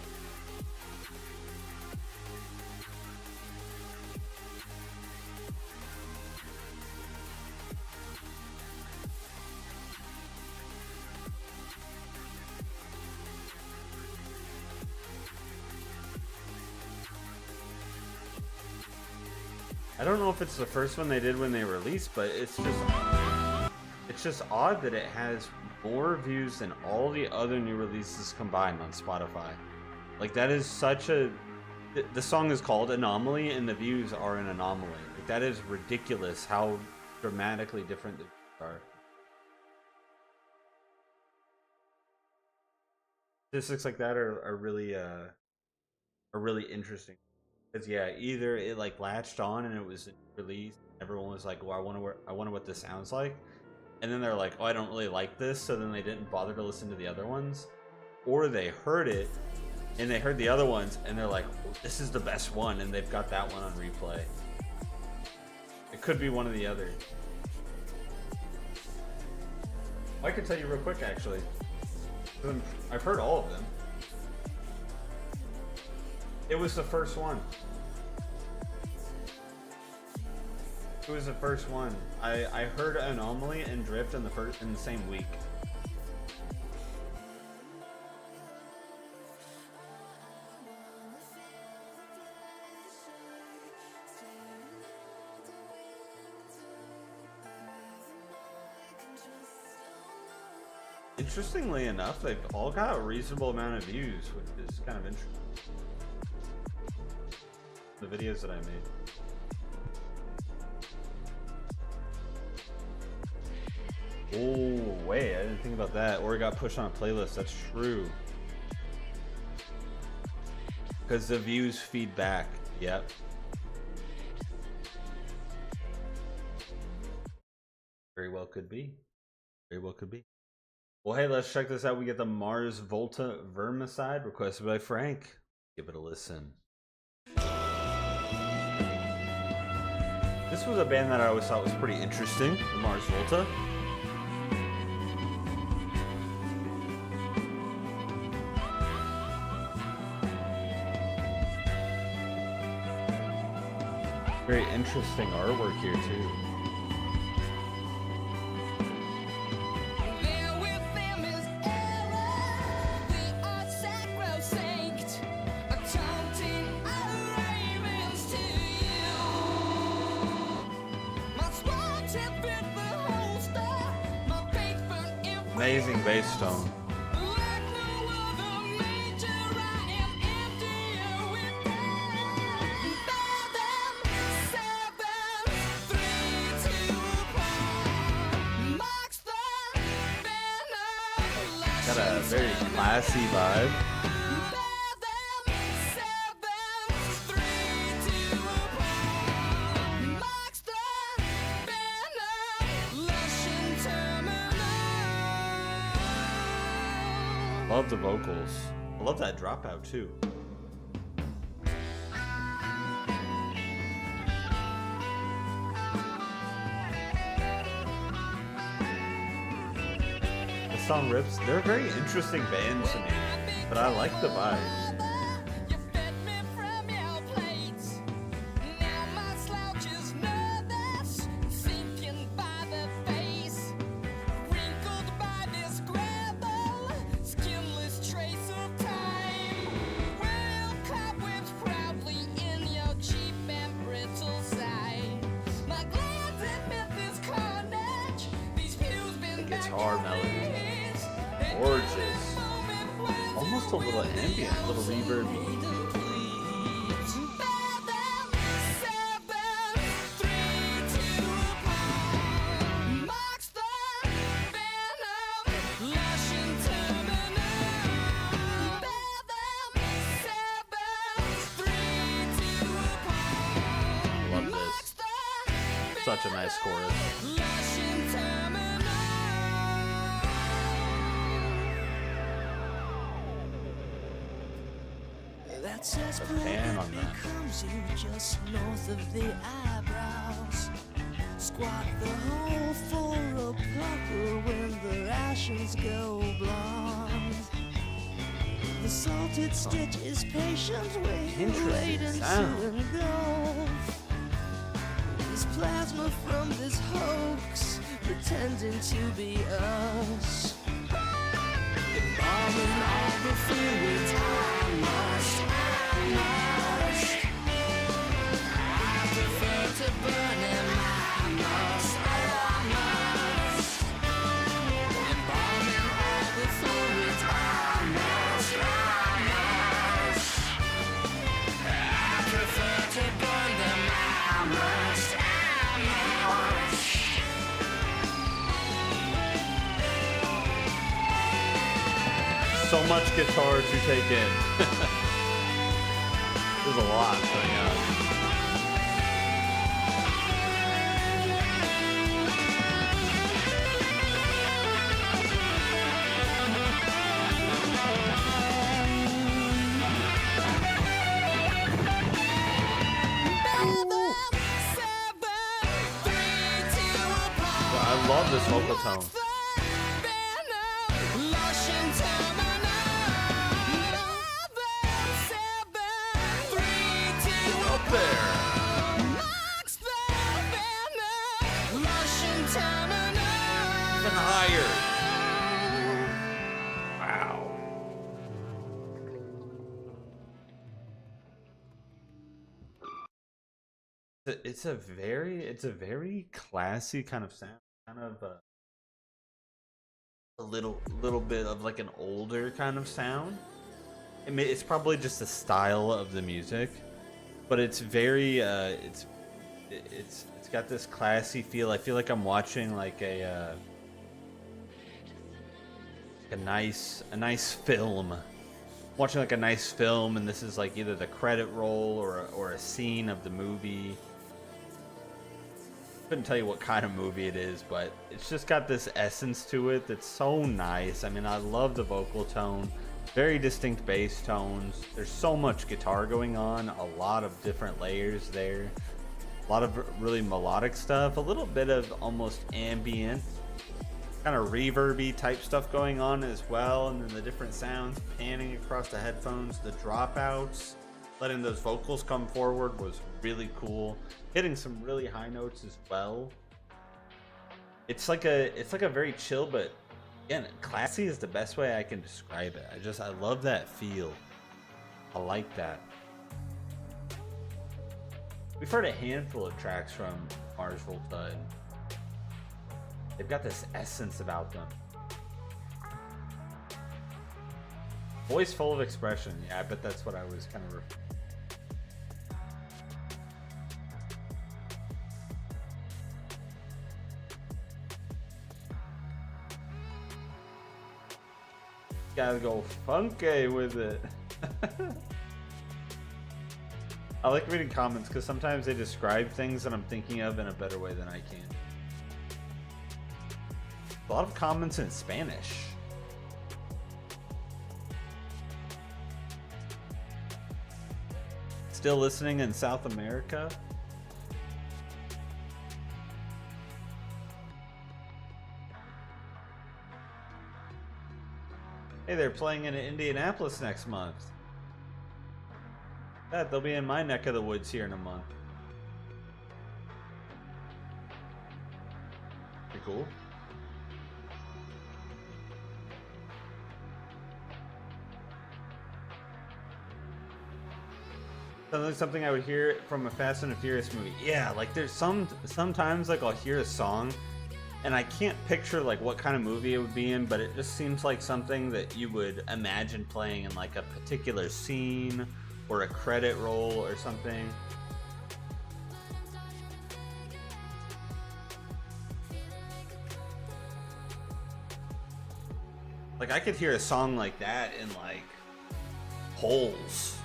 I don't know if it's the first one they did when they released, but it's just odd that it has more views than all the other new releases combined on Spotify. Like, that is such a... The song is called Anomaly, and the views are an anomaly. Like, that is ridiculous how dramatically different the views are. Statistics like that are really interesting. Because yeah, either it like latched on and it was released, everyone was like, "Well, I wonder what this sounds like," and then they're like, "Oh, I don't really like this," so then they didn't bother to listen to the other ones, or they heard it and they heard the other ones and they're like, oh, "This is the best one," and they've got that one on replay. It could be one or the other. I can tell you real quick, actually. I've heard all of them. It was the first one. It was the first one. I heard Anomaly and Drift in the same week. Interestingly enough, they've all got a reasonable amount of views, which is kind of interesting. The videos that I made. Oh, wait, I didn't think about that. Or it got pushed on a playlist. That's true. Because the views feed back. Yep. Very well could be. Very well could be. Well, hey, let's check this out. We get the Mars Volta Vermicide requested by Frank. Give it a listen. This was a band that I always thought was pretty interesting, the Mars Volta. Very interesting artwork here too. Amazing bass tone. Got a very classy vibe. Love the vocals. I love that dropout too. The song rips. They're a very interesting band to me, but I like the vibes. Guitar melody, gorgeous, almost a little ambient, a little reverby. Love this. Such a nice chorus. The pan on that. Just north of the eyebrows. Squat the hole for a sparkle when the ashes go blonde. The salted stitch is patient, wait to engulf. This plasma from this hoax, pretending to be us. Embalming all the fluids, I must. I prefer to burn him, I must. Embalming all the fluids, I must. I prefer to burn them, I must. So much guitar to take in. There's a lot going on. I love this vocal tone. Up there. Even higher. Wow. It's a very classy kind of sound, kind of a little bit of like an older kind of sound. I mean, it's probably just the style of the music, but it's very it's got this classy feel. I feel like I'm watching like a nice film. Watching like a nice film, and this is like either the credit roll or a scene of the movie. Couldn't tell you what kind of movie it is, but it's just got this essence to it that's so nice. I mean, I love the vocal tone. Very distinct bass tones. There's so much guitar going on, a lot of different layers there. A lot of really melodic stuff, a little bit of almost ambient, kind of reverby type stuff going on as well, and then the different sounds panning across the headphones, the dropouts, letting those vocals come forward was really cool. Hitting some really high notes as well. It's like a very chill, but again, classy is the best way I can describe it. I love that feel. I like that. We've heard a handful of tracks from Mars Volta, and they've got this essence about them. Voice full of expression. Yeah, I bet that's what I was kind of gotta go funky with it. I like reading comments because sometimes they describe things that I'm thinking of in a better way than I can. A lot of comments in Spanish. Still listening in South America? Hey, they're playing in Indianapolis next month. Yeah, they'll be in my neck of the woods here in a month. Pretty cool. Sounds like something I would hear from a Fast and the Furious movie. Yeah, like there's sometimes like I'll hear a song and I can't picture like what kind of movie it would be in, but it just seems like something that you would imagine playing in like a particular scene or a credit roll or something. Like I could hear a song like that in like Holes.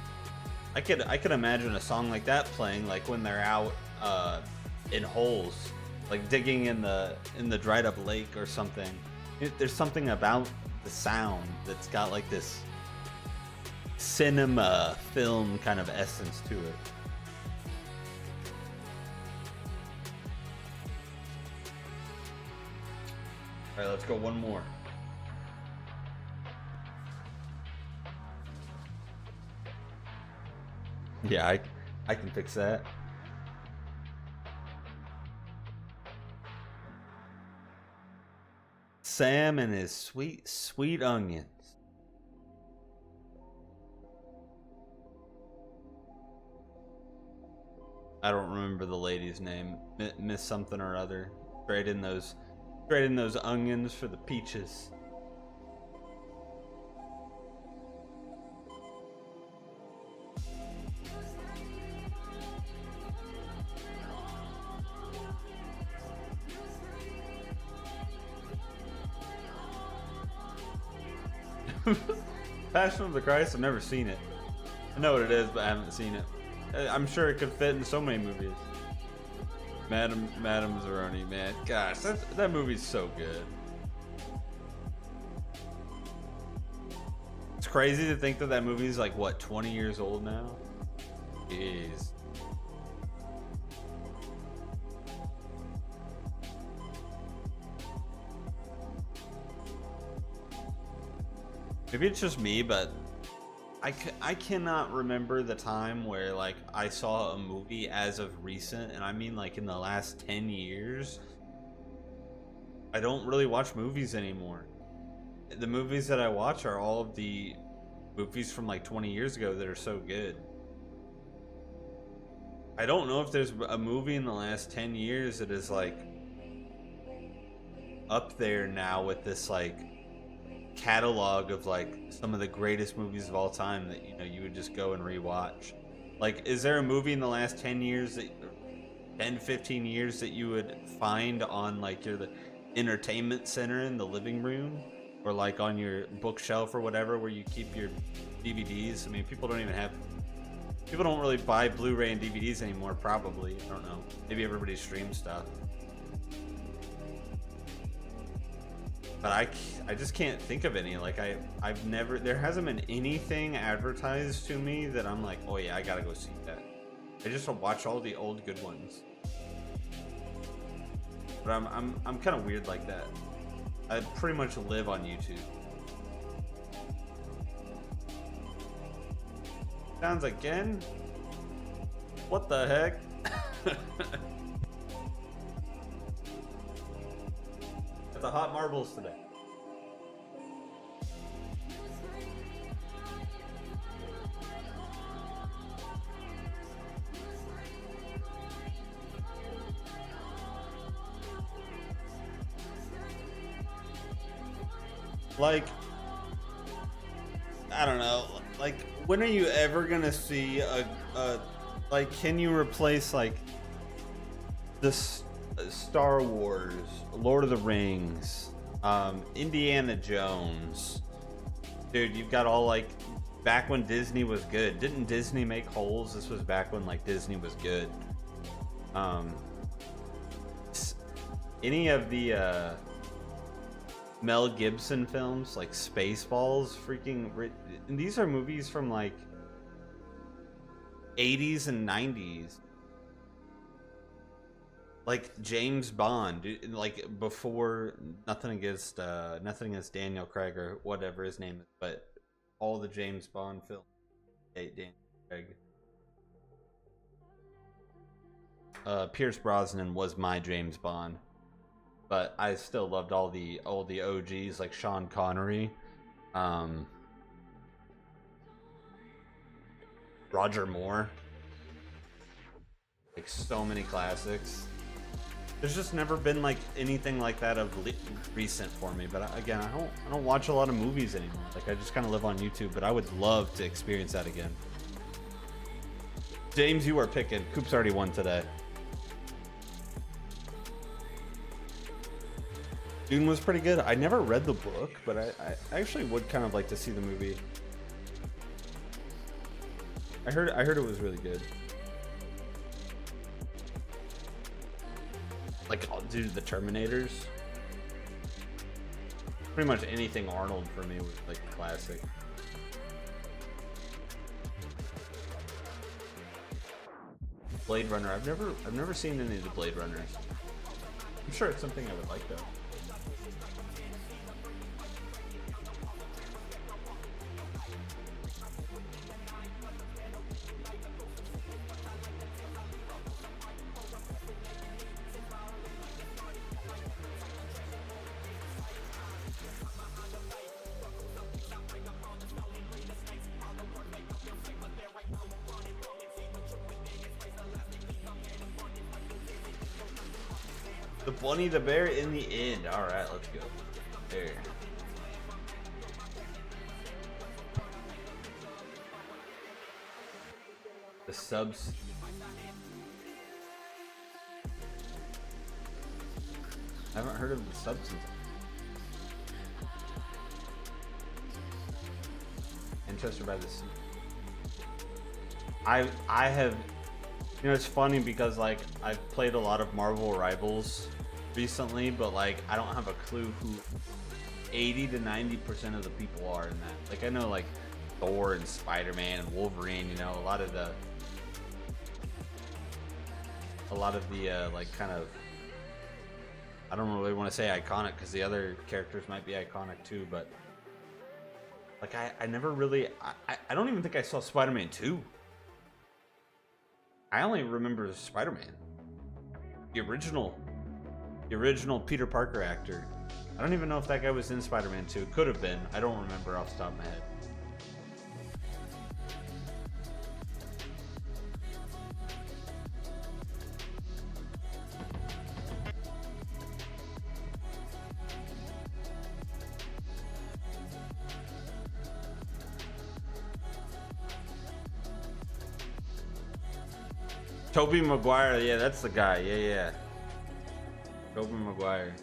I could imagine a song like that playing like when they're out in holes, like digging in the dried up lake or something. There's something about the sound that's got like this cinema film kind of essence to it. All right, let's go one more. Yeah, I can fix that. Sam and his sweet, sweet onions. I don't remember the lady's name. Miss something or other. Trade in those onions for the peaches. Passion of the Christ, I've never seen it. I know what it is, but I haven't seen it. I'm sure it could fit in so many movies. Madame Zeroni, man. Gosh, that movie's so good. It's crazy to think that movie's like, what, 20 years old now? Jeez. Maybe it's just me, but I cannot remember the time where like I saw a movie as of recent, and I mean like in the last 10 years. I don't really watch movies anymore. The movies that I watch are all of the movies from like 20 years ago that are so good. I don't know if there's a movie in the last 10 years that is like up there now with this like catalog of like some of the greatest movies of all time that you would just go and rewatch. Like, is there a movie in the last 10 years that 10-15 years that you would find on like the entertainment center in the living room, or like on your bookshelf or whatever where you keep your DVDs? I mean, people don't really buy Blu-ray and DVDs anymore, probably. I don't know, maybe everybody streams stuff. But I just can't think of any. Like I've never, there hasn't been anything advertised to me that I'm like, oh yeah, I gotta go see that. I just watch all the old good ones. But I'm kind of weird like that. I pretty much live on YouTube. Sounds again? What the heck? The hot marbles today. Like, I don't know. Like, when are you ever gonna see a like, can you replace like this Star Wars, Lord of the Rings, Indiana Jones? Dude, you've got all like back when Disney was good. Didn't Disney make Holes? This was back when like Disney was good. Any of the Mel Gibson films like Spaceballs, and these are movies from like 80s and 90s. Like James Bond, like before, nothing against Daniel Craig or whatever his name is, but all the James Bond films, Daniel Craig. Pierce Brosnan was my James Bond, but I still loved all the OGs like Sean Connery, Roger Moore. Like, so many classics. There's just never been like anything like that of recent for me. But again, I don't watch a lot of movies anymore. Like, I just kind of live on YouTube. But I would love to experience that again. James, you are picking. Coop's already won today. Dune was pretty good. I never read the book, but I actually would kind of like to see the movie. I heard it was really good. Like, dude, the Terminators. Pretty much anything Arnold for me was like classic. Blade Runner. I've never seen any of the Blade Runners. I'm sure it's something I would like though. The bunny, the bear in the end. All right, let's go. There. The subs. I haven't heard of the subs. Manchester by the Sea. I have, you know, it's funny because like I've played a lot of Marvel Rivals recently, but like I don't have a clue who 80 to 90% of the people are in that. Like I know like Thor and Spider-Man and Wolverine, you know, a lot of the like kind of, I don't really want to say iconic because the other characters might be iconic too, but like I never really, I don't even think I saw Spider-Man 2. I only remember Spider-Man, the original Peter Parker actor. I don't even know if that guy was in Spider-Man 2. Could have been. I don't remember off the top of my head. Tobey Maguire, yeah, that's the guy. Yeah. Tobey Maguire.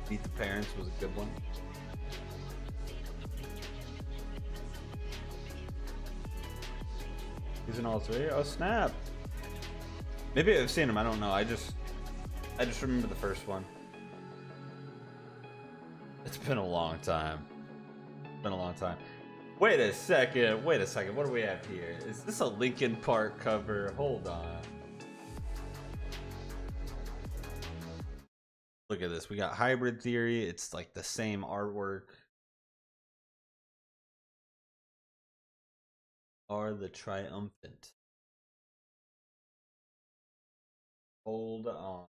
Meet the Parents was a good one. He's in all three? Oh snap! Maybe I've seen him, I don't know. I just remember the first one. It's been a long time. Been a long time. Wait a second. What do we have here? Is this a Linkin Park cover? Hold on. Look at this. We got Hybrid Theory. It's like the same artwork. Are the Triumphant. Hold on.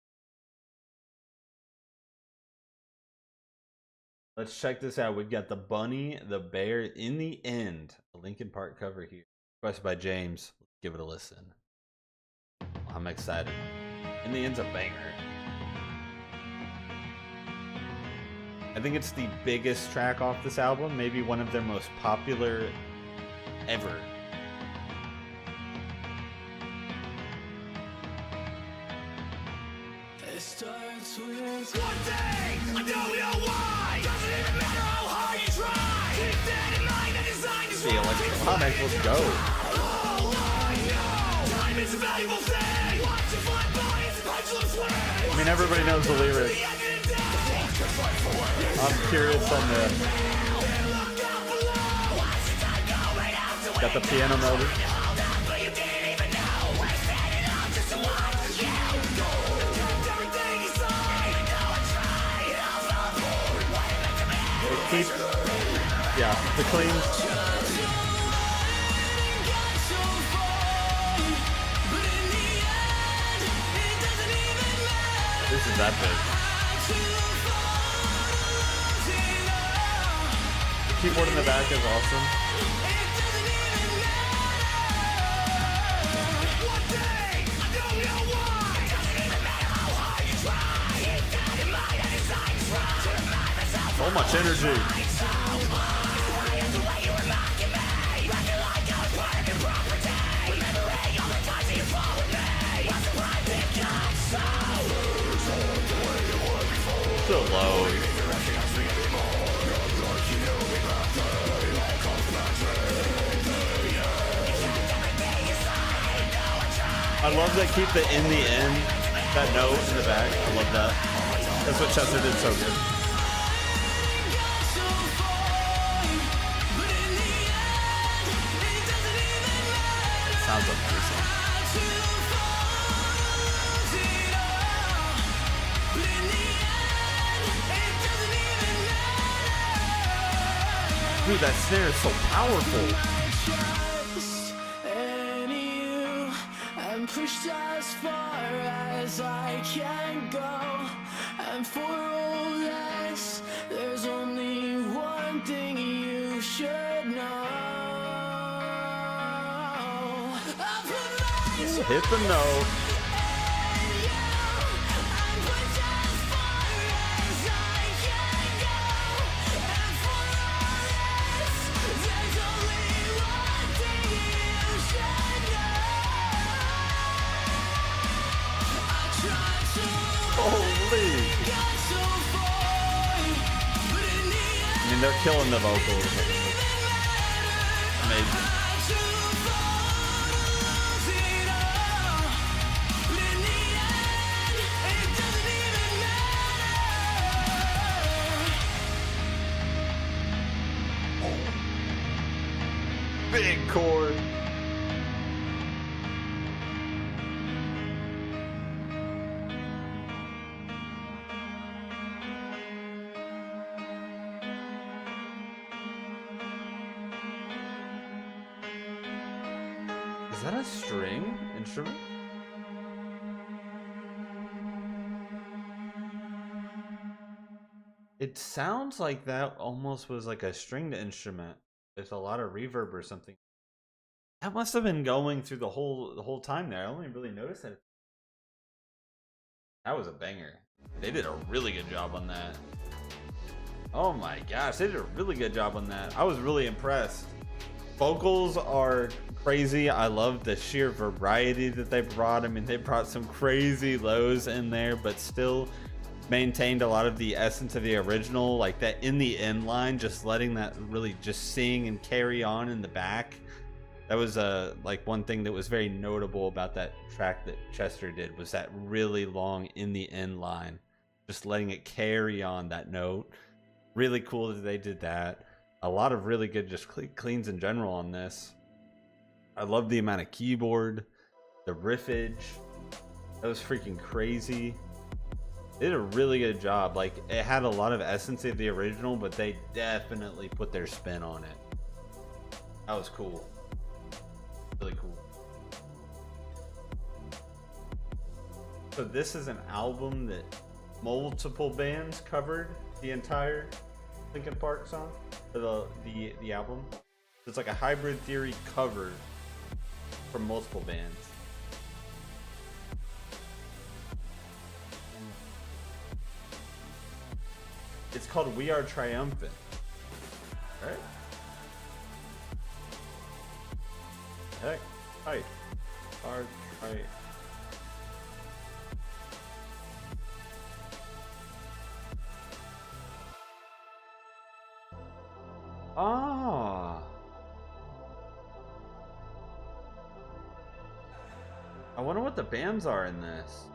Let's check this out. We've got the bunny, the bear in the end. A Linkin Park cover here. Requested by James. Let's give it a listen. I'm excited. In the end's a banger. I think it's the biggest track off this album. Maybe one of their most popular ever. It starts with one day. I know we all why. Doesn't even matter how hard you try. Keep that in mind. The design is The electronic, let's go. all I know. Time is a valuable thing. Watch it fly by. It's a pendulum swing. I mean, everybody knows the lyrics. I'm curious on the. Got the piano melody. Keep, yeah, the clean. This is epic. The keyboard in the back is awesome. So much energy. So low. I love that keep the in the end, that note in the back. I love that. That's what Chester did so good. Sounds amazing. Dude, that snare is so powerful. I'm pushed as far as I can go, and for all this, there's only one thing Hit the note. Holy. I mean, they're killing the vocals. Amazing. Big chord. Is that a string instrument? It sounds like that almost was like a stringed instrument with a lot of reverb or something. That must have been going through the whole time there. I only really noticed that. That was a banger. They did a really good job on that. Oh my gosh, they did a really good job on that. I was really impressed. Vocals are crazy. I love the sheer variety that they brought. I mean, they brought some crazy lows in there, but still maintained a lot of the essence of the original, like that in the end line, just letting that really just sing and carry on in the back. That was like one thing that was very notable about that track that Chester did, was that really long in the end line, just letting it carry on that note. Really cool that they did that. A lot of really good just cleans in general on this. I love the amount of keyboard, the riffage. That was freaking crazy. They did a really good job. Like, it had a lot of essence of the original, but they definitely put their spin on it. That was cool. Really cool. So this is an album that multiple bands covered the entire Linkin Park song, or the album. It's like a Hybrid Theory cover from multiple bands. It's called We Are Triumphant. Right? Heck, tight. Are tight. Ah. I wonder what the bands are in this.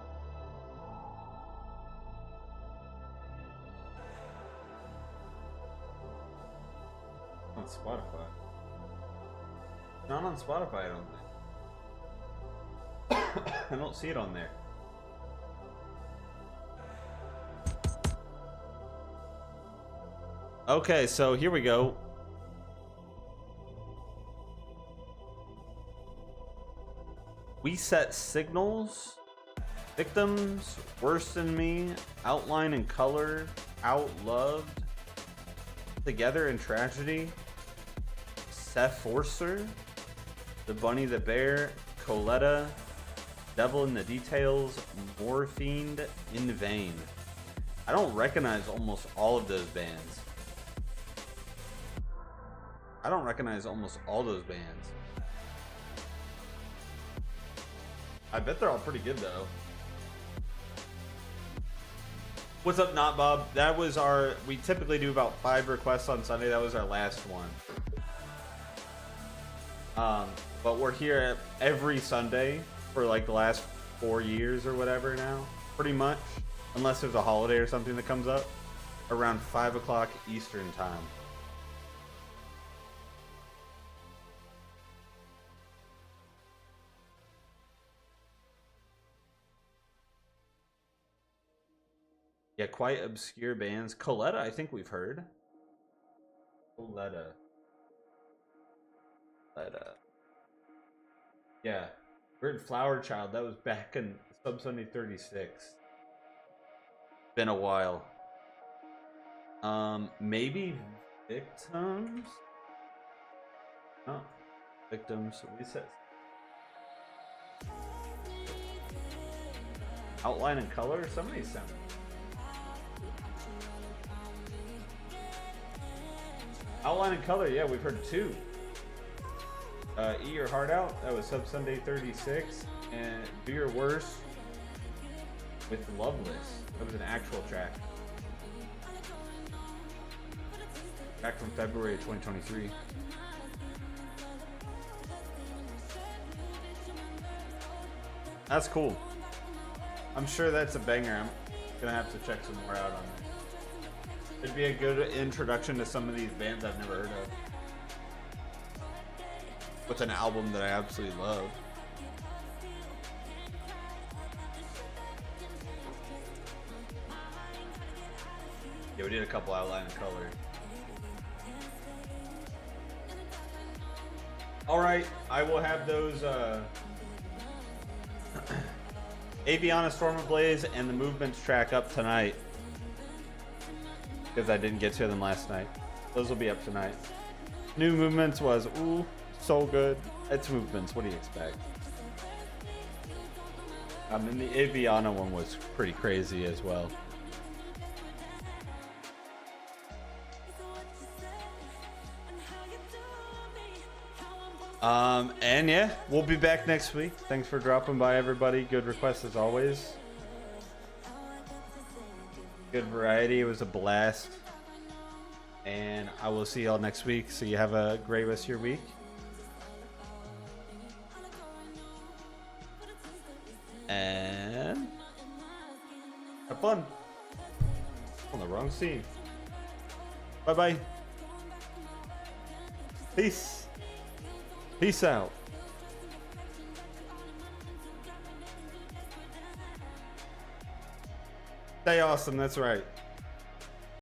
On Spotify. Not on Spotify, I don't think. I don't see it on there. Okay, so here we go. We Set Signals, Victims, Worse Than Me, Outline and Color, Outloved, Together in Tragedy, Seth Forcer, The Bunny the Bear, Coletta, Devil in the Details, Morphine, In Vain. I don't recognize almost all of those bands. I don't recognize almost all those bands. I bet they're all pretty good though. What's up, Not Bob? That was our, we typically do about 5 requests on Sunday. That was our last one. But we're here every Sunday for like the last 4 years or whatever now, pretty much, unless there's a holiday or something that comes up, around 5 o'clock Eastern time. Yeah, quite obscure bands. Coletta, I think we've heard. Coletta. Yeah. Weird Flower Child, that was back in Sub Sunday 36. Been a while. Maybe Victims? No. Victims. We said Outline and color? Some of these sound. Outline and color, yeah, we've heard 2. Eat Your Heart Out, that was Sub Sunday 36. And Do Your Worst with Loveless. That was an actual track. Back from February of 2023. That's cool. I'm sure that's a banger. I'm gonna have to check some more out on it. It'd be a good introduction to some of these bands I've never heard of. With an album that I absolutely love. Yeah, we did a couple outline and color. Alright, I will have those Aviana Storm Ablaze and the Movements track up tonight. Because I didn't get to them last night. Those will be up tonight. New Movements was, ooh, so good. It's Movements, what do you expect? And the Aviana one was pretty crazy as well. And yeah, we'll be back next week. Thanks for dropping by, everybody. Good requests as always. Good variety. It was a blast. And I will see y'all next week. So you have a great rest of your week. And have fun. On the wrong scene. Bye-bye. Peace. Peace out. Stay awesome, that's right.